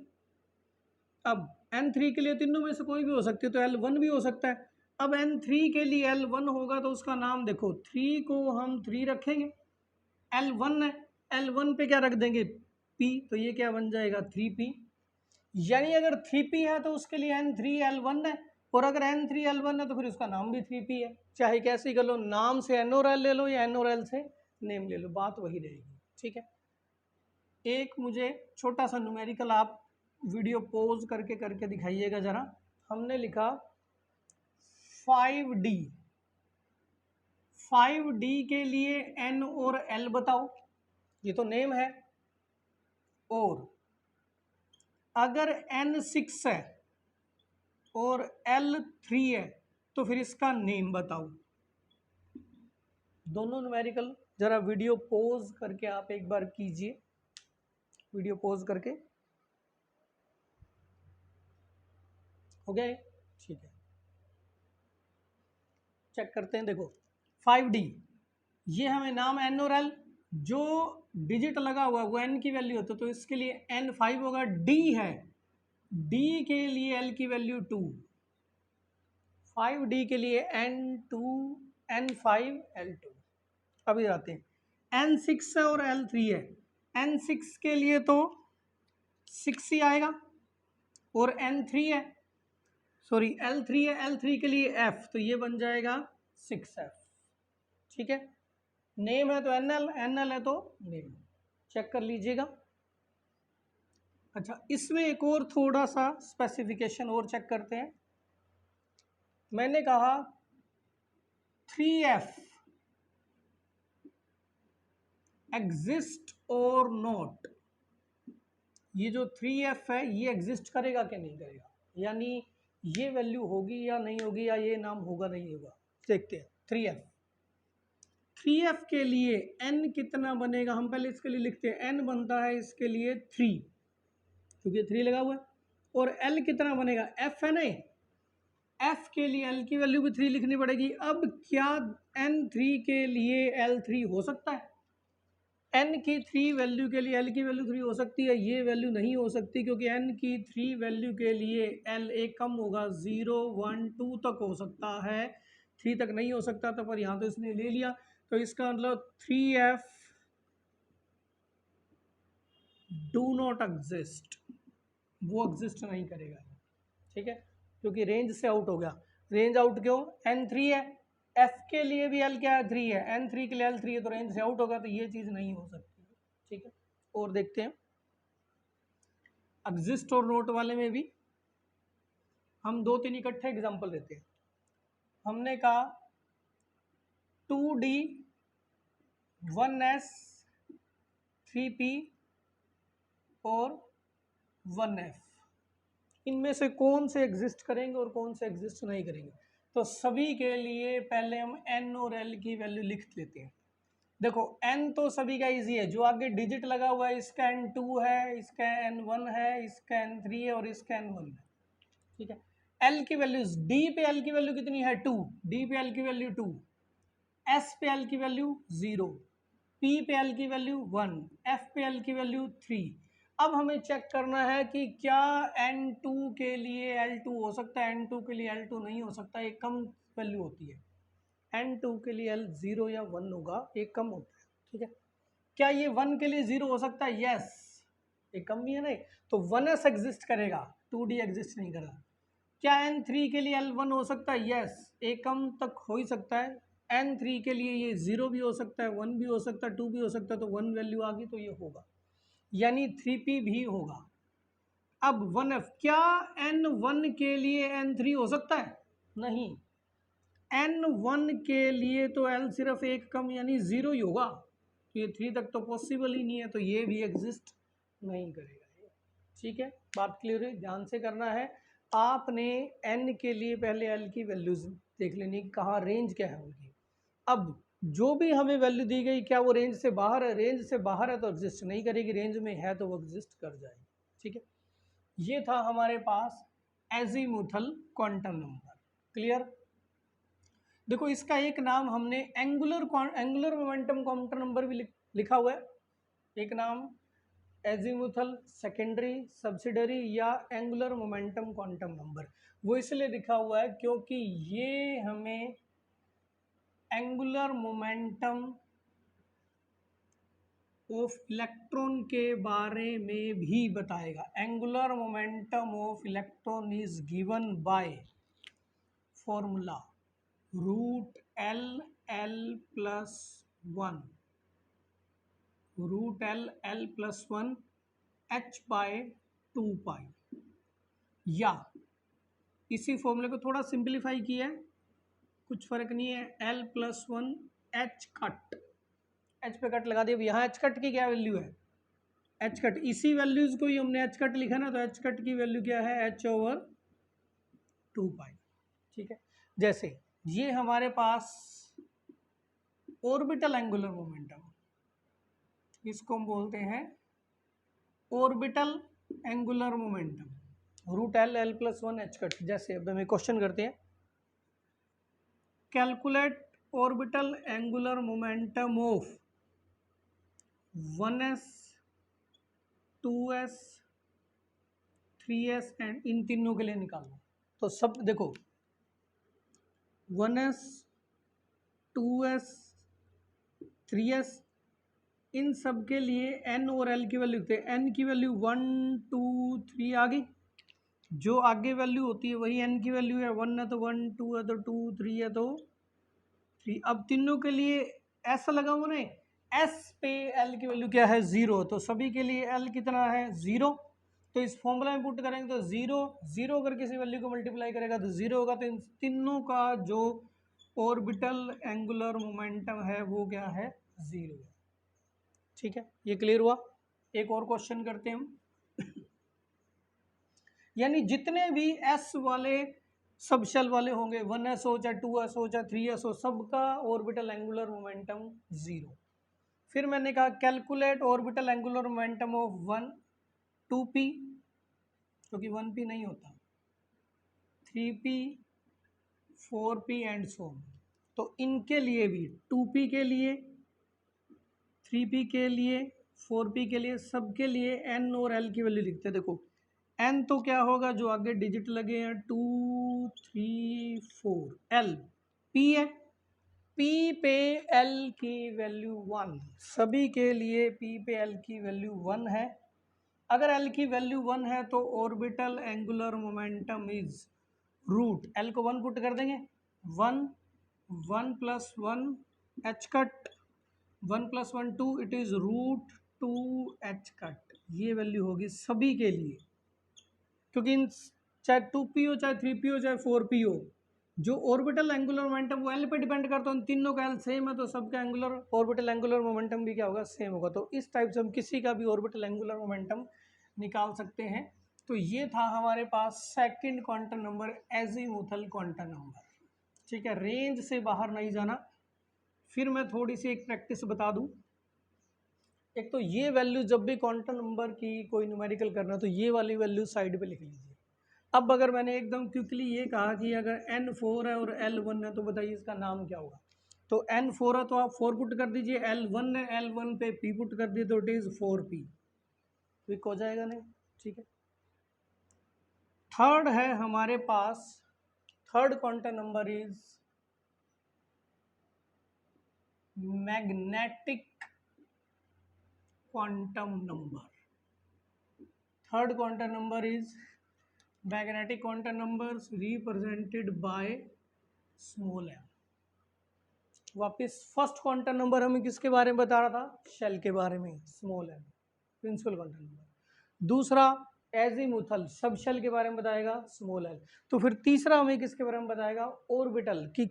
अब N3 के लिए तीनों में से कोई भी हो सकती है, तो L1 भी हो सकता है। अब N3 के लिए L1 होगा तो उसका नाम देखो, 3 को हम 3 रखेंगे, L1 है, L1 पे क्या रख देंगे P, तो ये क्या बन जाएगा 3p। यानी अगर 3p है तो उसके लिए N3L1 है, और अगर N3L1 है तो फिर उसका नाम भी 3p है। चाहे कैसे ही कर लो, नाम से N और L ले लो या N और L से नेम ले लो, बात वही रहेगी। ठीक है, एक मुझे छोटा सा न्यूमेरिकल आप वीडियो पॉज करके करके दिखाइएगा जरा। हमने लिखा 5D, 5D के लिए N और L बताओ, ये तो नेम है। और अगर N6 है और L3 है तो फिर इसका नेम बताओ। दोनों न्यूमेरिकल जरा वीडियो पॉज करके आप एक बार कीजिए, वीडियो पॉज करके, हो गया? ठीक है, चेक करते हैं। देखो 5D, ये हमें नाम N और L, जो डिजिट लगा हुआ वो N की वैल्यू होती है, तो इसके लिए N5 होगा। D है, D के लिए L की वैल्यू 2, 5D के लिए N2 N5 L2। अभी आते हैं, N6 है और L3 है, N6 के लिए तो 6 ही आएगा, और N3 है, सॉरी L3 है, L3 के लिए F, तो ये बन जाएगा 6F। ठीक है, नेम है तो NL, NL है तो नेम, चेक कर लीजिएगा। अच्छा, इसमें एक और थोड़ा सा स्पेसिफिकेशन और चेक करते हैं। मैंने कहा 3F एग्जिस्ट और नॉट, ये जो 3F है ये एग्जिस्ट करेगा कि नहीं करेगा, यानी ये वैल्यू होगी या नहीं होगी, या ये नाम होगा नहीं होगा, देखते हैं। 3f, 3f के लिए n कितना बनेगा, हम पहले इसके लिए लिखते हैं। n बनता है इसके लिए 3, क्योंकि 3 लगा हुआ है। और l कितना बनेगा, f है नहीं, f के लिए l की वैल्यू भी 3 लिखनी पड़ेगी। अब क्या n3 के लिए l3 हो सकता है? n की 3 वैल्यू के लिए l की वैल्यू 3 हो सकती है? ये वैल्यू नहीं हो सकती, क्योंकि n की 3 वैल्यू के लिए l एक कम होगा, 0 1 2 तक हो सकता है, 3 तक नहीं हो सकता था, पर यहाँ तो इसने ले लिया। तो इसका मतलब 3f डू नॉट एग्जिस्ट, वो एग्जिस्ट नहीं करेगा, ठीक है, क्योंकि रेंज से आउट हो गया। रेंज आउट क्यों, n3 है, f के लिए भी l क्या है, 3 है, n3 के लिए l 3 है, तो रेंज से आउट होगा, तो ये चीज़ नहीं हो सकती, ठीक है। और देखते हैं एग्जिस्ट और नोट वाले में भी हम 2-3 इकट्ठे एग्जांपल देते हैं। हमने कहा 2d 1s 3p और 1f, इनमें से कौन से एग्जिस्ट करेंगे और कौन से एग्जिस्ट नहीं करेंगे। तो सभी के लिए पहले हम n और l की वैल्यू लिख लेते हैं। देखो n तो सभी का इजी है, जो आगे डिजिट लगा हुआ है इसका n2 है, इसका n1 है, इसका n3 है और इसका n1 है, ठीक है। l की वैल्यू, d पे l की वैल्यू कितनी है, 2, d पे l की वैल्यू 2, s पे l की वैल्यू 0, p पे l की वैल्यू 1, f पे l की वैल्यू 3। अब हमें चेक करना है कि क्या n2 के लिए l2 हो सकता है, n2 के लिए l2 नहीं हो सकता, एक कम वैल्यू होती है। n2 के लिए l 0 या 1 होगा, एक कम होता है, ठीक है। क्या ये 1 के लिए 0 हो सकता है, यस, एक कम भी है नहीं, तो 1s एग्जिस्ट करेगा, 2d एग्जिस्ट नहीं करेगा। क्या n3 के लिए l1 हो सकता है, यस, एक कम तक हो ही सकता है। n3 के लिए ये 0 भी हो सकता है, 1 भी हो सकता है, 2 भी हो सकता है, तो 1 वैल्यू आ गई तो ये होगा, यानी 3p भी होगा। अब 1f, क्या n1 के लिए n3 हो सकता है, नहीं, n1 के लिए तो l सिर्फ एक कम यानी 0 ही होगा, तो ये 3 तक तो पॉसिबल ही नहीं है, तो ये भी एग्जिस्ट नहीं करेगा, ठीक है। बात क्लियर है, ध्यान से करना है। आपने n के लिए पहले l की वैल्यूज देख लेनी, कहाँ रेंज क्या है उनकी। अब जो भी हमें वैल्यू दी गई, क्या वो रेंज से बाहर है, रेंज से बाहर है तो एग्जिस्ट नहीं करेगी, रेंज में है तो वो एग्जिस्ट कर जाएगी, ठीक है। ये था हमारे पास एजीमुथल क्वांटम नंबर, क्लियर। देखो इसका एक नाम हमने एंगुलर मोमेंटम क्वांटम नंबर भी लिखा हुआ है, एक नाम एजीमुथल सेकेंडरी सब्सिडरी या एंगुलर मोमेंटम क्वांटम नंबर। वो इसलिए लिखा हुआ है क्योंकि ये हमें एंगुलर मोमेंटम ऑफ इलेक्ट्रॉन के बारे में भी बताएगा। Angular momentum of electron is given by formula root L L plus 1, root L L plus 1 h by 2 pi, या इसी फॉर्मूले को थोड़ा सिंप्लीफाई किया है, कुछ फर्क नहीं है, l plus 1 h cut, h पे कट लगा दिया। यहाँ h कट की क्या वैल्यू है, h कट, इसी वैल्यूज को ही हमने h कट लिखा ना, तो h कट की वैल्यू क्या है, h ओवर 2 पाई, ठीक है। जैसे ये हमारे पास ऑर्बिटल एंगुलर मोमेंटम, इसको हम बोलते हैं orbital angular momentum, root L L plus 1 h cut. जैसे अब हमें क्वेश्चन करते हैं, calculate orbital angular momentum of 1s 2s 3s and इन तीनों के लिए निकालना। तो सब देखो 1s 2s 3s, इन सब के लिए n और l की वैल्यू लिखते हैं। n की वैल्यू 1 2 3 आ गई, जो आगे वैल्यू होती है वही n की वैल्यू है, 1 है तो 1, 2 है तो 2, 3 है तो 3। अब तीनों के लिए ऐसा लगा हुआ नहीं, s पे l की वैल्यू क्या है, 0, तो सभी के लिए l कितना है, 0। तो इस फॉर्मूला में पुट करेंगे तो 0 0 अगर किसी वैल्यू को मल्टीप्लाई करेगा तो 0 होगा, तो इन तीनों का जो ऑर्बिटल एंगुलर मोमेंटम है वो क्या है, 0 है, ठीक है। ये क्लियर हुआ। एक और क्वेश्चन करते हैं हम। यानी जितने भी एस वाले सब शेल वाले होंगे, 1s हो चाहे 2s हो चाहे 3s हो, सबका ऑर्बिटल एंगुलर मोमेंटम 0। फिर मैंने कहा calculate orbital angular momentum of 1 2p, क्योंकि 1p नहीं होता, 3p 4p एंड सो। तो इनके लिए भी 2p के लिए, 3p के लिए, 4p के लिए, सबके लिए n और l की वैल्यू लिखते हैं। देखो n तो क्या होगा, जो आगे डिजिट लगे हैं 2 3 4, l p है, p पे l की वैल्यू 1, सभी के लिए p पे l की वैल्यू 1 है। अगर l की वैल्यू 1 है तो orbital angular momentum is root, l को 1 पुट कर देंगे, 1 1 plus 1 h cut, 1 plus 1 2, it is root 2 h cut. ये वैल्यू होगी सभी के लिए, क्योंकि इन चाहे 2p हो चाहे 3p हो चाहे 4p हो, जो ऑर्बिटल एंगुलर मोमेंटम वो एल पे डिपेंड करता है, उन तीनों का एल सेम है, तो सबका एंगुलर ऑर्बिटल एंगुलर मोमेंटम भी क्या होगा, सेम होगा। तो इस टाइप से हम किसी का भी ऑर्बिटल एंगुलर मोमेंटम निकाल सकते हैं। तो ये था हमारे पास second quantum number, azimuthal quantum number. ठीक है, रेंज से बाहर नहीं जाना। फिर मैं थोड़ी सी एक प्रैक्टिस बता दूं। एक तो ये वैल्यू जब भी क्वांटम नंबर की कोई न्यूमेरिकल करना तो ये वाली वैल्यू साइड पे लिख लीजिए। अब अगर मैंने एकदम क्विकली ये कहा कि अगर n4 है और l1 है तो बताइए इसका नाम क्या होगा। तो n4 है तो आप 4 पुट कर दीजिए, l1 है, l1 पे p पुट कर दिए तो इट इज 4p, क्विक हो जाएगा नहीं। ठीक है, थर्ड है हमारे पास, third quantum number is magnetic quantum number. Third quantum number is magnetic quantum numbers represented by small m। वापिस फर्स्ट क्वांटम नंबर हमें किसके बारे में बता रहा था, शेल के बारे में, small m principal quantum number. दूसरा एजीमुथल सब शेल के बारे में बताएगा, स्मॉल l। तो फिर तीसरा हमें किसके बारे में बताएगा, ऑर्बिटल की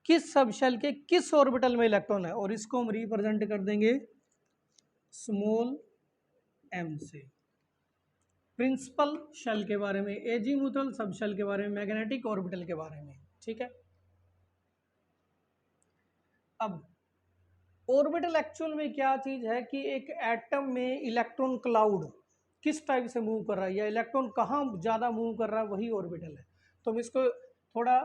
किस सब शेल के किस ऑर्बिटल में इलेक्ट्रॉन है, और इसको हम रिप्रेजेंट कर देंगे स्मॉल m से। प्रिंसिपल शेल के बारे में, एजीमुथल सब शेल के बारे में, मैग्नेटिक ऑर्बिटल के बारे में। ठीक है, अब ऑर्बिटल एक्चुअल में क्या चीज है कि एक एटम में इलेक्ट्रॉन क्लाउड किस टाइप से मूव कर रहा है या इलेक्ट्रॉन कहाँ ज़्यादा मूव कर रहा है, वही ऑर्बिटल है। तो हम इसको थोड़ा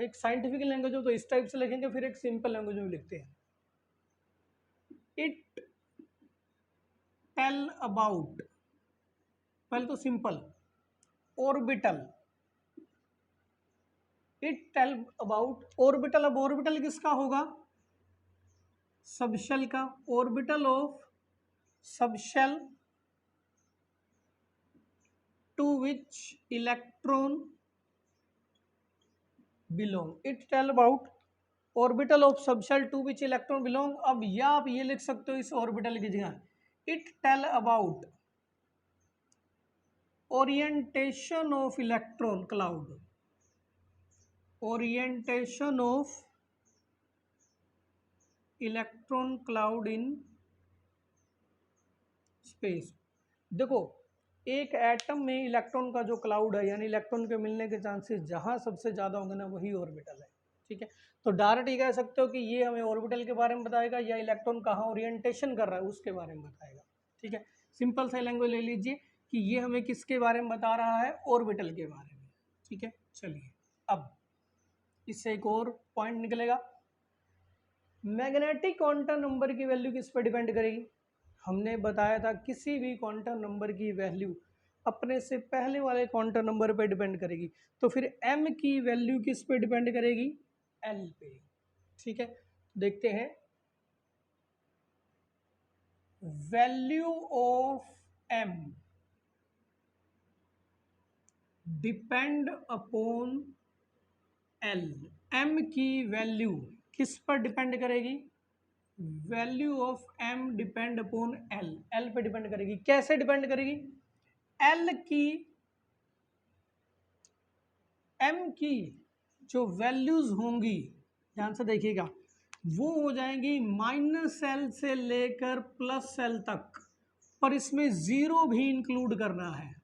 एक साइंटिफिक लैंग्वेज हो तो इस टाइप से लिखेंगे, फिर एक सिंपल लैंग्वेज में लिखते हैं। इट टेल अबाउट, पहले तो simple orbital, it tell about orbital. अब ऑर्बिटल किसका होगा, सबशेल का, orbital of subshell to which electron belong. It tell about orbital of subshell to which electron belong. अब या आप ये लिख सकते हो इस ऑर्बिटल की जगह, it tell about orientation of electron cloud, orientation of electron cloud in space. देखो एक एटम में इलेक्ट्रॉन का जो क्लाउड है, यानी इलेक्ट्रॉन के मिलने के चांसेस जहां सबसे ज्यादा होंगे ना, वही ऑर्बिटल है। ठीक है, तो डायरेक्ट ये कह सकते हो कि ये हमें ऑर्बिटल के बारे में बताएगा या इलेक्ट्रॉन कहाँ ओरिएंटेशन कर रहा है उसके बारे में बताएगा। ठीक है, सिंपल सा लैंग्वेज ले लीजिए कि ये हमें किसके बारे में बता रहा है, ऑर्बिटल के बारे में। ठीक है, चलिए अब इससे एक और पॉइंट निकलेगा, मैग्नेटिक क्वांटम नंबर की वैल्यू किस पर डिपेंड करेगी। हमने बताया था किसी भी क्वांटम नंबर की वैल्यू अपने से पहले वाले क्वांटम नंबर पे डिपेंड करेगी। तो फिर m की वैल्यू किस पे डिपेंड करेगी, l पे। ठीक है, देखते हैं, value of m depend upon l। m की वैल्यू किस पर डिपेंड करेगी, value of m depend upon l, l पे डिपेंड करेगी। कैसे डिपेंड करेगी, l की m की जो वैल्यूज होंगी, ध्यान से देखिएगा, वो हो जाएंगी -l से लेकर +l तक, पर इसमें जीरो भी इंक्लूड करना है,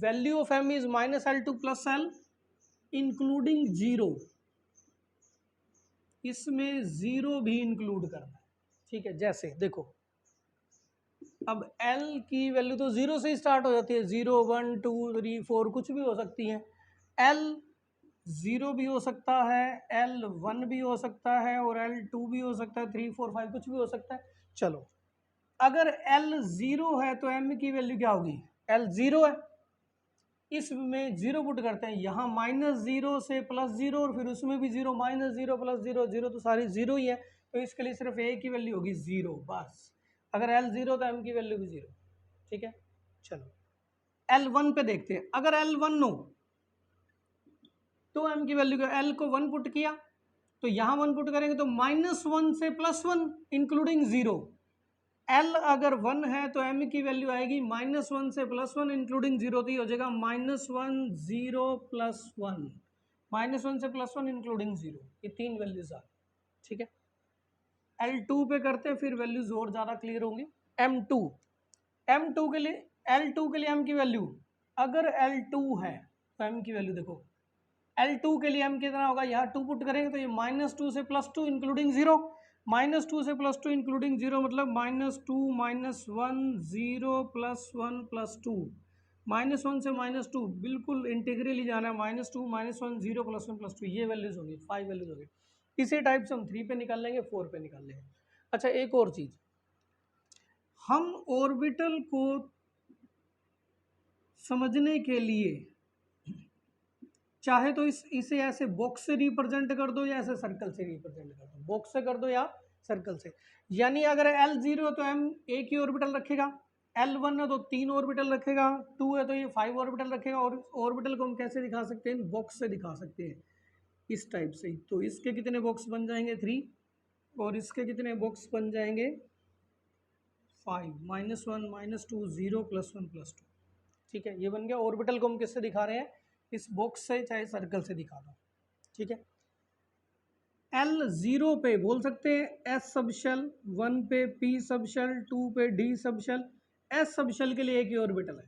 value of m is -L2 + L including zero, इसमें जीरो भी इंक्लूड करना है, ठीक है। जैसे देखो, अब L की वैल्यू तो जीरो से ही स्टार्ट हो जाती है, 0 1 2 3 4 कुछ भी हो सकती है। L जीरो भी हो सकता है, L1 भी हो सकता है और L2 भी हो सकता है, 3 4 5 कुछ भी हो सकता है। चलो, अगर L जीरो है तो M की वैल्यू क्या होगी? L जीरो है, इसमें जीरो पुट करते हैं, यहाँ -0 से +0 और फिर उसमें भी जीरो, -0 +0 जीरो, तो सारी जीरो ही है, तो इसके लिए सिर्फ A की वैल्यू होगी जीरो बस। अगर L जीरो तो M की वैल्यू भी जीरो, ठीक है। चलो L1 पे देखते हैं, अगर L1 हो तो M की वैल्यू L को 1 पुट किया, तो यहाँ 1 पुट करेंगे तो -1 से +1 इंक्लूडिंग जीरो। L अगर 1 है तो M की वैल्यू आएगी -1 से +1 इंक्लूडिंग जीरो, तो ये हो जाएगा -1 0 +1, -1 से +1 इंक्लूडिंग जीरो, ये तीन वैल्यूज आ, ठीक है। L2 पे करते हैं, फिर वैल्यूज और ज़्यादा क्लियर होंगी। M2, M2 के लिए, L2 के लिए M की वैल्यू, अगर L2 है तो M की वैल्यू देखो, L2 के लिए M कितना होगा, यहाँ 2 पुट करेंगे तो ये -2 से +2 इंक्लूडिंग जीरो, -2 से +2 इंक्लूडिंग जीरो मतलब -2 -1 0 +1 +2, -1 से -2 बिल्कुल इंटीग्रली जाना है, -2 -1 0 +1 +2, ये वैल्यूज होगी, 5 वैल्यूज होगी। इसी टाइप से हम 3 पे निकाल लेंगे, 4 पे निकाल लेंगे। अच्छा, एक और चीज, हम ऑर्बिटल को समझने के लिए चाहे तो इसे ऐसे बॉक्स से रिप्रेजेंट कर दो या ऐसे सर्कल से रिप्रेजेंट कर दो, बॉक्स से कर दो या सर्कल से। यानी अगर L0 तो M एक ही ऑर्बिटल रखेगा, L1 है तो 3 ऑर्बिटल रखेगा, 2 है तो ये 5 ऑर्बिटल रखेगा। और ऑर्बिटल को हम कैसे दिखा सकते हैं? बॉक्स से दिखा सकते हैं, इस टाइप से। तो इसके कितने बॉक्स बन जाएंगे? 3, और इसके कितने बॉक्स बन जाएंगे? 5, -1 -2 0 +1 +2, ठीक है। ये बन गया। ऑर्बिटल को हम किससे दिखा रहे हैं? इस बॉक्स से चाहे सर्कल से दिखा दो, ठीक है। L0 पे बोल सकते हैं S सबशेल, 1 पे P सबशेल, 2 पे D सबशेल। S सबशेल के लिए एक ही ऑर्बिटल है,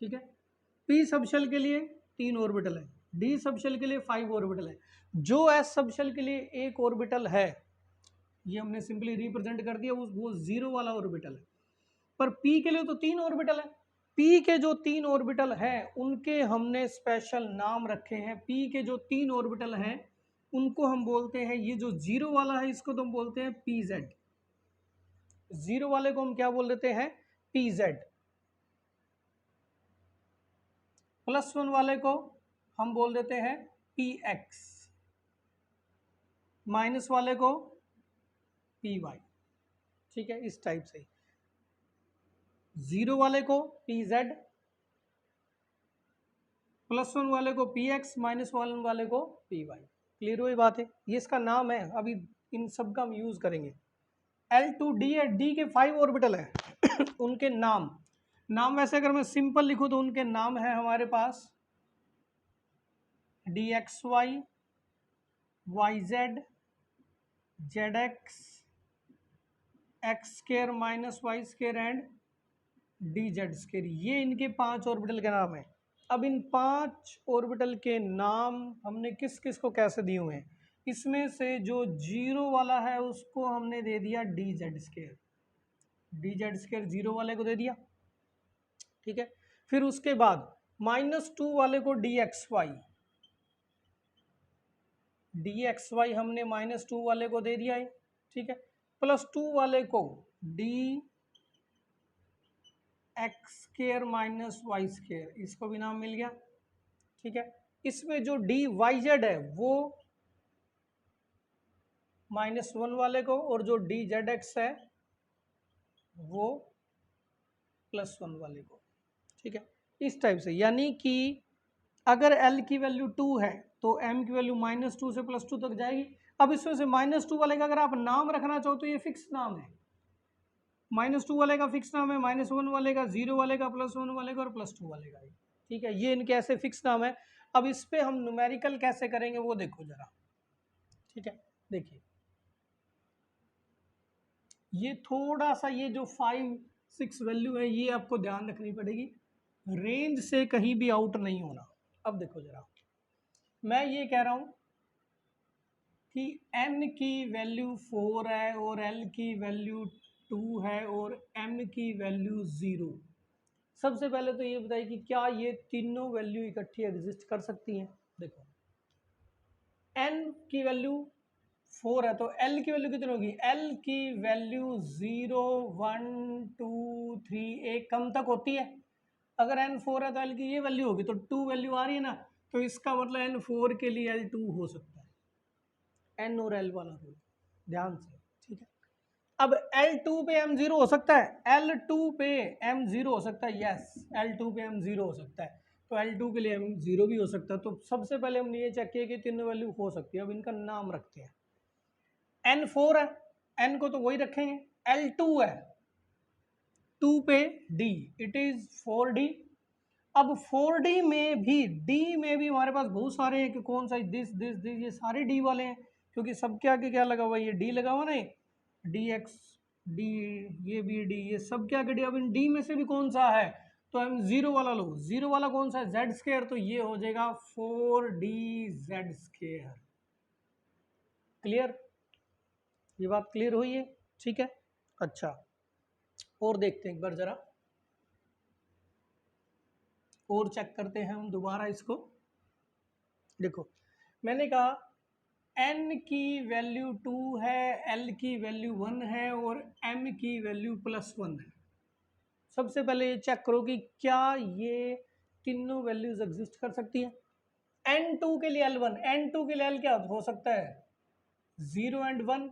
ठीक है। P सबशेल के लिए 3 ऑर्बिटल है, D सबशेल के लिए 5 ऑर्बिटल है। जो S सबशेल के लिए एक ऑर्बिटल है, ये हमने सिंपली रिप्रेजेंट कर दिया, वो जीरो वाला ऑर्बिटल है। पर P के लिए तो 3 ऑर्बिटल है। P के जो 3 ऑर्बिटल हैं उनके हमने स्पेशल नाम रखे हैं। P के जो 3 ऑर्बिटल हैं उनको हम बोलते हैं, ये जो जीरो वाला है इसको तो हम बोलते हैं PZ, जीरो वाले को हम क्या बोल देते हैं? PZ। +1 वाले को हम बोल देते हैं PX, माइनस वाले को PY, ठीक है। इस टाइप से जीरो वाले को PZ, +1 वाले को PX, -1 वाले को PY। क्लियर हुई बात है? ये इसका नाम है, अभी इन सब का हम यूज करेंगे। L2D है, D के 5 ऑर्बिटल है उनके नाम वैसे अगर मैं सिंपल लिखूं तो उनके नाम है हमारे पास DXY, YZ, ZX, X² -Y² and DZ²। ये इनके 5 ऑर्बिटल के नाम है। अब इन 5 ऑर्बिटल के नाम हमने किस किस को कैसे दिए हुए हैं? इसमें से जो जीरो वाला है उसको हमने दे दिया DZ², DZ² जीरो वाले को दे दिया, ठीक है। फिर उसके बाद -2 वाले को DXY हमने -2 वाले को दे दिया है, ठीक है। +2 वाले को DX² -Y², इसको भी नाम मिल गया, ठीक है। इसमें जो DYZ है वो -1 वाले को, और जो DZX है वो +1 वाले को, ठीक है। इस टाइप से, यानी कि अगर L की वैल्यू 2 है तो M की वैल्यू -2 से +2 तक जाएगी। अब इसमें से -2 वाले का अगर आप नाम रखना चाहो तो ये फिक्स नाम है, -2 वाले का फिक्स नाम है, -1 वाले का, 0 वाले का, +1 वाले का और +2 वाले का, ठीक है। ये इनके ऐसे फिक्स नाम है। अब इस पे हम न्यूमेरिकल कैसे करेंगे वो देखो जरा, ठीक है। देखिए, ये थोड़ा सा, ये जो 5 6 वैल्यू है ये आपको ध्यान रखनी पड़ेगी। रेंज से कहीं भी आउट नहीं होना। अब देखो जरा, मैं ये कह रहा हूं कि n की वैल्यू 4 है और l की वैल्यू 2 है और m की वैल्यू 0। सबसे पहले तो ये बताइए कि क्या ये तीनों वैल्यू इकट्ठी एग्जिस्ट कर सकती हैं। देखो n की वैल्यू 4 है तो l की वैल्यू कितनी होगी, l की वैल्यू 0 1 2 3 एक कम तक होती है। अगर n 4 है तो l की ये वैल्यू होगी तो 2 वैल्यू आ रही है ना, तो इसका मतलब n 4 के लिए l 2 हो सकता है। n और l वाला रूल ध्यान से, ठीक है। अब L2 पे M0 हो सकता है, L2 पे M0 हो सकता है, यस L2 पे M0 हो सकता है, तो L2 के लिए M0 भी हो सकता है। तो सबसे पहले हमने ये चेक किया कि तीनों वैल्यू हो सकती है। अब इनका नाम रखते हैं। N4 है, N को तो वही रखेंगे। L2 है, 2 पे D, इट इज 4D। अब 4D में भी, D में भी हमारे पास बहुत सारे हैं कि कौन सा, दिस दिस दिस, ये सारे D वाले हैं क्योंकि सबके आगे क्या लगा हुआ है, ये D लगा हुआ ना, DX D, ये भी D, ये सब क्या आगे D। अब इन D में से भी कौन सा है, तो हम जीरो वाला लो। जीरो वाला कौन सा है, Z स्क्वायर, तो ये हो जाएगा 4DZ स्क्वायर। क्लियर, ये बात क्लियर हुई है, ठीक है। अच्छा, और देखते हैं एक बार जरा, और चेक करते हैं हम दोबारा इसको। देखो मैंने कहा n की वैल्यू 2 है, l की वैल्यू 1 है और m की वैल्यू +1 है। सबसे पहले ये चेक करो कि क्या ये तीनों वैल्यूज एग्जिस्ट कर सकती है। n2 के लिए l1, n2 के लिए l क्या हो सकता है, 0 एंड 1।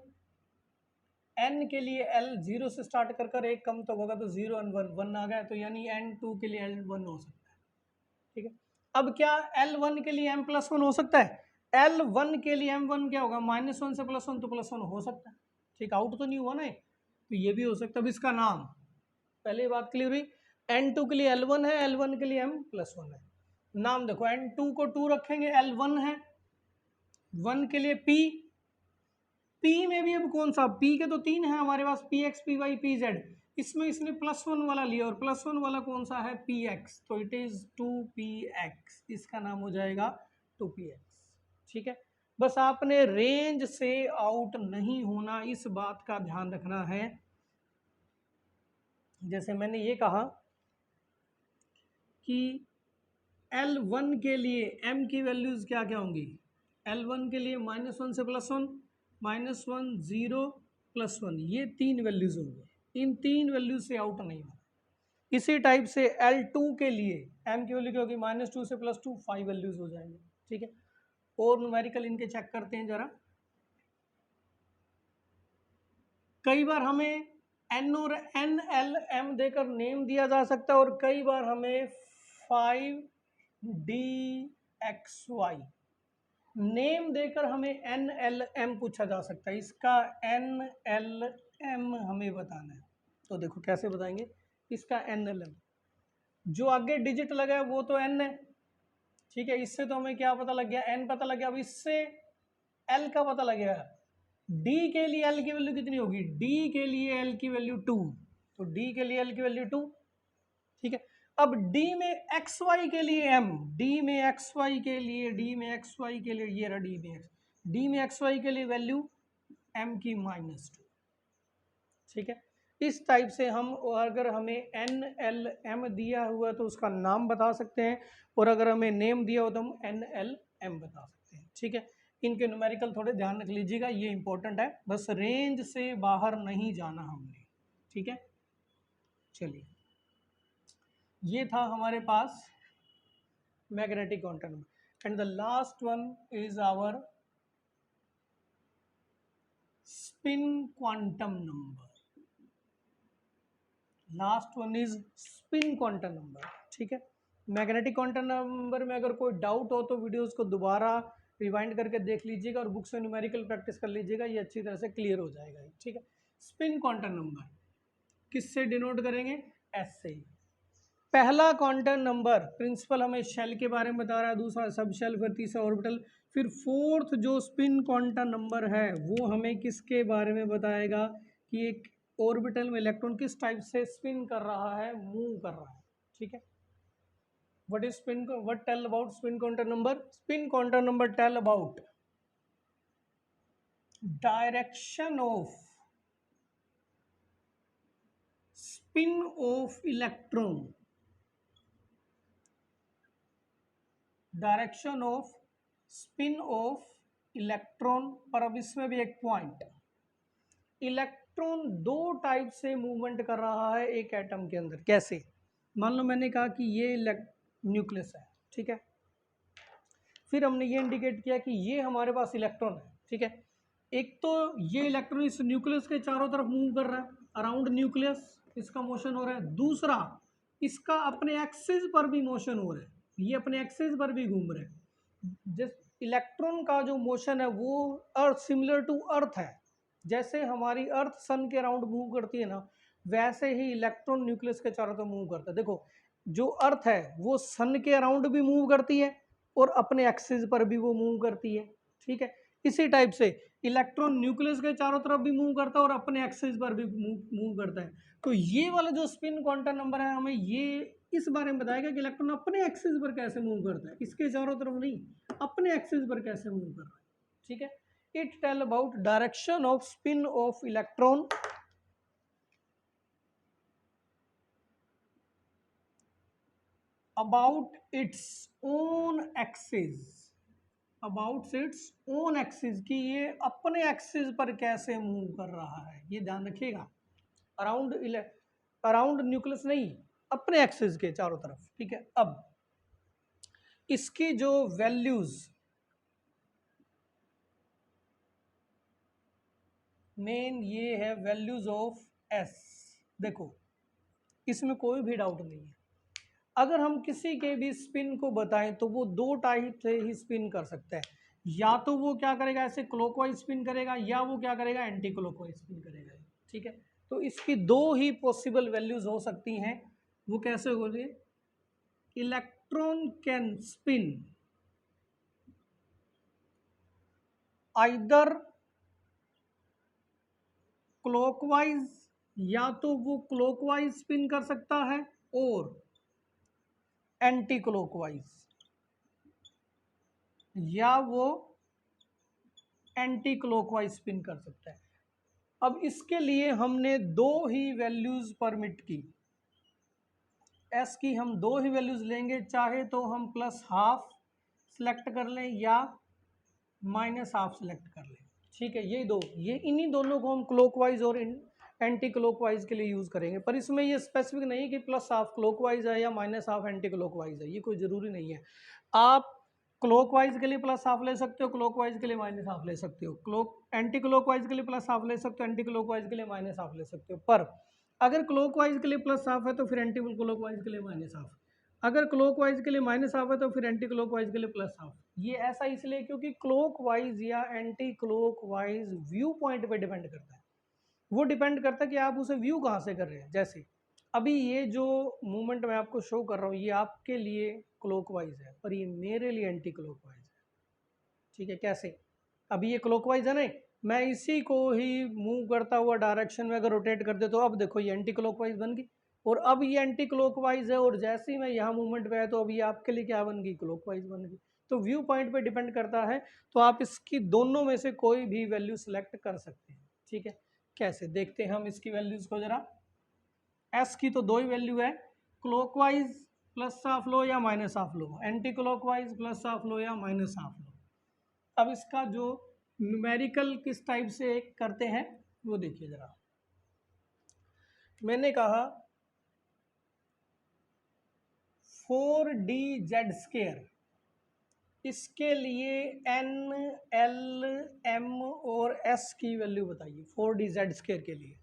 n के लिए l 0 से स्टार्ट कर कर एक कम तो होगा, तो 0 एंड 1, 1 आ गया, तो यानी n2 के लिए l1 हो सकता है, ठीक है। अब क्या L1 के लिए m+1 हो सकता है, L1 के लिए m1 क्या होगा, -1 से +1, तो +1 हो सकता है, ठीक। आउट तो नहीं हुआ ना, तो ये भी हो सकता है। अब इसका नाम, पहले बात क्लियर हुई, N2 के लिए L1 है, L1 के लिए m+1 है। नाम देखो, N2 को 2 रखेंगे, L1 है, 1 के लिए P, P में भी अब कौन सा, P के तो 3 है हमारे पास, PX PY PZ, इसमें इसने +1 वाला लिया और +1 वाला कौन सा है, PX, तो इट इज 2PX, इसका नाम हो जाएगा 2PX, ठीक है। बस आपने रेंज से आउट नहीं होना, इस बात का ध्यान रखना है। जैसे मैंने ये कहा कि L1 के लिए m की वैल्यूज क्या क्या होंगी, L1 के लिए -1 से +1, -1 0 +1, ये 3 वैल्यूज होंगे। इन 3 वैल्यूज से आउट नहीं होना। इसी टाइप से L2 के लिए m की वैल्यू क्या होगी, -2 से +2, 5 वैल्यूज हो जाएंगे, ठीक है। और न्यूमेरिकल इनके चेक करते हैं जरा। कई बार हमें n और n l m देकर नेम दिया जा सकता है और कई बार हमें 5DXY नेम देकर हमें NLM पूछा जा सकता है। इसका NLM हमें बताना है, तो देखो कैसे बताएंगे। इसका NLM, जो आगे डिजिट लगा है वो तो n है, ठीक है। इससे तो हमें क्या पता लग गया, n पता लग गया। अब इससे l का पता लग गया। d के लिए l की वैल्यू कितनी होगी, d के लिए l की वैल्यू 2, तो d के लिए l की वैल्यू 2, ठीक है। अब d में xy के लिए m, d में xy के लिए, d में xy के लिए, ये रहा d में xy के लिए वैल्यू m की -2, ठीक है। इस टाइप से हम, अगर हमें n l m दिया हुआ तो उसका नाम बता सकते हैं, और अगर हमें नेम दिया हो तो हम n l m बता सकते हैं, ठीक है। इनके न्यूमेरिकल थोड़े ध्यान रख लीजिएगा, ये इंपॉर्टेंट है। बस रेंज से बाहर नहीं जाना हमने, ठीक है। चलिए, ये था हमारे पास magnetic quantum number, and the last one is our spin quantum number. Last one is spin quantum number, ठीक है। मैग्नेटिक क्वांटम नंबर में अगर कोई डाउट हो तो वीडियोस को दोबारा रिवाइंड करके देख लीजिएगा और बुक से न्यूमेरिकल प्रैक्टिस कर लीजिएगा, ये अच्छी तरह से क्लियर हो जाएगा, ठीक है। स्पिन क्वांटम नंबर किससे डिनोट करेंगे, एस से। पहला क्वांटम नंबर प्रिंसिपल हमें शेल के बारे में बता रहा है, दूसरा सब शेल, फिर तीसरा ऑर्बिटल, फिर फोर्थ जो स्पिन क्वांटम नंबर है वो हमें किसके बारे में बताएगा कि एक ऑर्बिटल में इलेक्ट्रॉन किस टाइप से स्पिन कर रहा है, मूव कर रहा है, ठीक है। What is spin? What tell about spin quantum number? Spin quantum number tell about direction of spin of electron. Direction of spin of electron. पर अब इसमें भी एक पॉइंट, इलेक्ट्रॉन दो टाइप से मूवमेंट कर रहा है एक एटम के अंदर। कैसे? मान लो मैंने कहा कि ये न्यूक्लियस है, ठीक है, फिर हमने ये इंडिकेट किया कि ये हमारे पास इलेक्ट्रॉन है, ठीक है। एक तो ये इलेक्ट्रॉन इस न्यूक्लियस के चारों तरफ मूव कर रहा है, अराउंड न्यूक्लियस इसका मोशन हो रहा है। दूसरा, इसका अपने एक्सिस पर भी मोशन हो रहा है, ये अपने एक्सिस पर भी घूम रहे हैं। जिस इलेक्ट्रॉन का जो मोशन है वो अर्थ सिमिलर टू अर्थ है। जैसे हमारी अर्थ सन के अराउंड मूव करती है ना, वैसे ही इलेक्ट्रॉन न्यूक्लियस के चारों तरफ मूव करता है। देखो, जो अर्थ है वो सन के अराउंड भी मूव करती है और अपने एक्सिस पर भी वो मूव करती है, ठीक है। इसी टाइप से इलेक्ट्रॉन न्यूक्लियस के चारों तरफ भी मूव करता है और अपने एक्सिस पर भी मूव करता है। तो ये वाला जो स्पिन क्वांटम नंबर है हमें ये इस बारे में बताएगा कि इलेक्ट्रॉन अपने एक्सिस पर कैसे मूव करता है, इसके चारों तरफ नहीं, अपने एक्सिस पर कैसे मूव कर रहा है, ठीक है। It tell about direction of spin of electron about its own axis, about its own axis, कि ये अपने एक्सिस पर कैसे मूव कर रहा है, ये ध्यान रखिएगा। अराउंड न्यूक्लियस नहीं, अपने एक्सिस के चारों तरफ, ठीक है। अब इसकी जो वैल्यूज मेन ये है वैल्यूज ऑफ एस। देखो, इसमें कोई भी डाउट नहीं है, अगर हम किसी के भी स्पिन को बताएं तो वो दो टाइप से ही स्पिन कर सकता है। या तो वो क्या करेगा, ऐसे क्लॉकवाइज स्पिन करेगा, या वो क्या करेगा, एंटी क्लॉकवाइज स्पिन करेगा, ठीक है। तो इसकी दो ही पॉसिबल वैल्यूज हो सकती हैं। वो कैसे हो रही है? Electron can spin either clockwise, या तो वो क्लॉकवाइज स्पिन कर सकता है और एंटी क्लॉकवाइज, या वो एंटी क्लॉकवाइज स्पिन कर सकता है। अब इसके लिए हमने दो ही वैल्यूज परमिट की, एस की हम दो ही वैल्यूज लेंगे, चाहे तो हम +½ सेलेक्ट कर लें या -½ सेलेक्ट कर लें, ठीक है। ये दो, ये इन्हीं दोनों को हम क्लॉकवाइज और एंटी क्लॉकवाइज के लिए यूज़ करेंगे। पर इसमें ये स्पेसिफिक नहीं कि +½ क्लॉकवाइज है या -½ एंटी क्लॉकवाइज है, ये कोई ज़रूरी नहीं है। आप क्लॉकवाइज के लिए +½ ले सकते हो, क्लॉकवाइज के लिए -½ ले सकते हो, एंटी क्लॉकवाइज के लिए +½ ले सकते हो, एंटी क्लॉकवाइज के लिए -½ ले सकते हो। पर अगर क्लॉकवाइज के लिए +½ है तो फिर एंटी क्लॉकवाइज के लिए -½ अगर क्लॉकवाइज के लिए -½ है तो फिर एंटी क्लॉकवाइज के लिए +½ ये ऐसा इसलिए क्योंकि क्लॉकवाइज या एंटी क्लॉकवाइज व्यू पॉइंट पे डिपेंड करता है। वो डिपेंड करता है कि आप उसे व्यू कहाँ से कर रहे हैं। जैसे अभी ये जो मूवमेंट मैं आपको शो कर रहा हूँ ये आपके लिए क्लॉकवाइज है, पर ये मेरे लिए एंटी क्लॉकवाइज है, ठीक है। कैसे? अभी ये क्लॉकवाइज है ना, मैं इसी को ही मूव करता हुआ डायरेक्शन में अगर रोटेट कर दे तो अब देखो ये एंटी क्लॉकवाइज बन गई, और अब ये एंटी क्लॉकवाइज है, और जैसे ही मैं यहाँ मूवमेंट पे आया तो अब ये आपके लिए क्या बन गई, क्लॉकवाइज बन गई। तो व्यू पॉइंट पे डिपेंड करता है, तो आप इसकी दोनों में से कोई भी वैल्यू सेलेक्ट कर सकते हैं, ठीक है। कैसे देखते हैं हम इसकी वैल्यूज को जरा। एस की तो दो ही वैल्यू है, क्लॉकवाइज +½ लो या -½ लो, एंटी क्लॉकवाइज +½ लो या -½ लो। अब इसका जो न्यूमेरिकल किस टाइप से करते हैं वो देखिए जरा। मैंने कहा 4DZ², इसके लिए N, L, M और S की वैल्यू बताइए 4DZ² के लिए।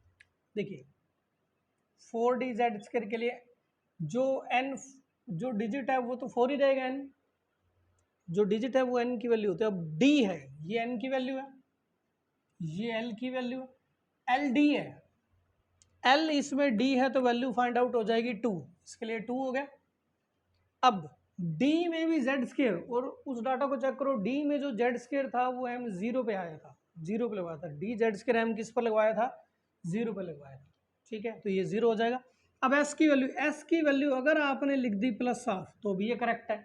देखिए 4DZ² के लिए जो N जो डिजिट है वो तो 4 ही रहेगा, N जो डिजिट है वो N की वैल्यू होती है। अब D है, ये N की वैल्यू है, ये L की वैल्यू है, LD है, L इसमें D है तो वैल्यू फाइंड आउट हो जाएगी 2, इसके लिए 2 हो गया। अब D में भी Z², और उस डाटा को चेक करो, D में जो Z² था वो M 0 पे आया था, 0 पे लगवाया था, D Z² M किस पर लगवाया था, 0 पे लगवाया था, ठीक है। तो ये 0 हो जाएगा। अब एस की वैल्यू अगर आपने लिख दी प्लस हाफ तो भी ये करेक्ट है,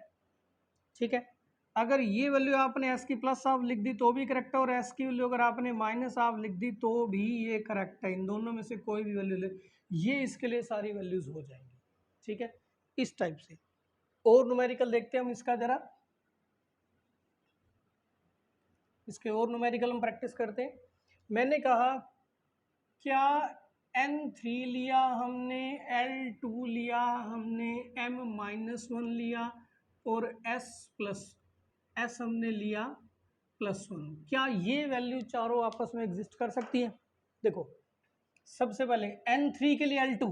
ठीक है। अगर ये वैल्यू आपने एस की प्लस हाफ लिख दी तो भी करेक्ट है, और एस की वैल्यू अगर आपने माइनस हाफ लिख दी तो भी ये करेक्ट है। इन दोनों में से कोई भी वैल्यू ले, ये इसके लिए सारी वैल्यूज हो जाएंगी, ठीक है। इस टाइप से और न्यूमेरिकल देखते हैं हम इसका जरा, इसके और न्यूमेरिकल हम प्रैक्टिस करते हैं। मैंने कहा क्या n3 लिया हमने, l2 लिया हमने, m-1 लिया और s हमने लिया +1, क्या ये वैल्यू चारों आपस में एग्जिस्ट कर सकती है? देखो सबसे पहले n3 के लिए l2,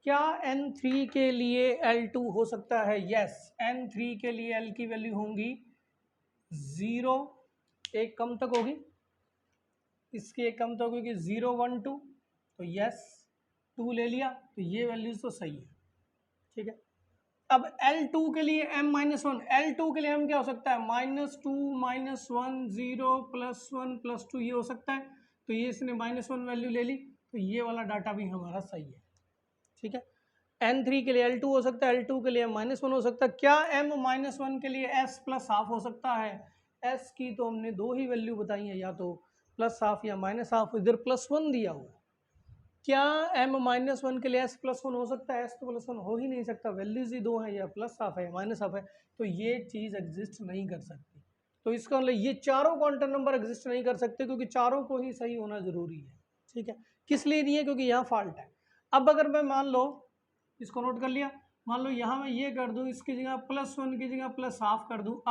क्या n3 के लिए l2 हो सकता है? यस, n3 के लिए l की वैल्यू होंगी 0, एक कम तक होगी, इसकी एक कम तक होगी 0 1 2, तो यस 2 ले लिया, तो ये वैल्यूज तो सही है, ठीक है। अब L2 के लिए m-1, L2 के लिए m क्या हो सकता है? -2 -1 0 +1 +2, ये हो सकता है। तो ये इसने -1 वैल्यू ले ली, तो ये वाला डाटा भी हमारा सही है, ठीक है। n3 के लिए L2 हो सकता है, L2 के लिए m-1 हो सकता है। क्या m-1 के लिए s प्लस हाफ हो सकता है? s की तो हमने दो ही वैल्यू बताई है, या तो प्लस हाफ या माइनस हाफ, इधर +1 दिया हुआ है। क्या m-1 के लिए s+1 हो सकता है? s तो +1 हो ही नहीं सकता, वैल्यूज ही दो हैं, या प्लस हाफ है या माइनस हाफ है, तो ये चीज़ एग्जिस्ट नहीं कर सकती। तो इसका मतलब ये चारों क्वांटम नंबर एग्जिस्ट नहीं कर सकते, क्योंकि चारों को ही सही होना जरूरी है, ठीक है। किस लिए नहीं है? क्योंकि यहाँ फॉल्ट है। अब अगर मैं मान लो, इसको नोट कर लिया, मान लो यहाँ मैं ये कर दूँ, इसकी जगह +1 की जगह प्लस हाफ कर दूँ,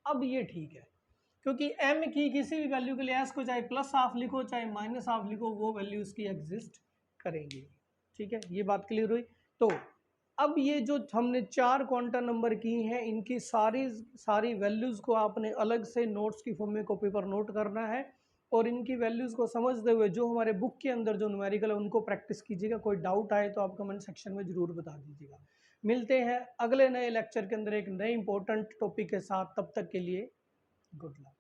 अब ये ठीक है, क्योंकि m की किसी भी वैल्यू के लिए s को चाहे प्लस हाफ लिखो चाहे माइनस हाफ लिखो, वो वैल्यू उसकी एग्जिस्ट करेंगी, ठीक है। ये बात क्लियर हुई। तो अब ये जो हमने चार क्वांटम नंबर की हैं, इनकी सारी वैल्यूज़ को आपने अलग से नोट्स की फॉर्म में कॉपी पर नोट करना है, और इनकी वैल्यूज़ को समझते हुए जो हमारे बुक के अंदर जो न्यूमेरिकल है उनको प्रैक्टिस कीजिएगा। कोई डाउट आए तो आप कमेंट सेक्शन में ज़रूर बता दीजिएगा। मिलते हैं अगले नए लेक्चर के अंदर एक नए इंपॉर्टेंट टॉपिक के साथ, तब तक के लिए गुड लक।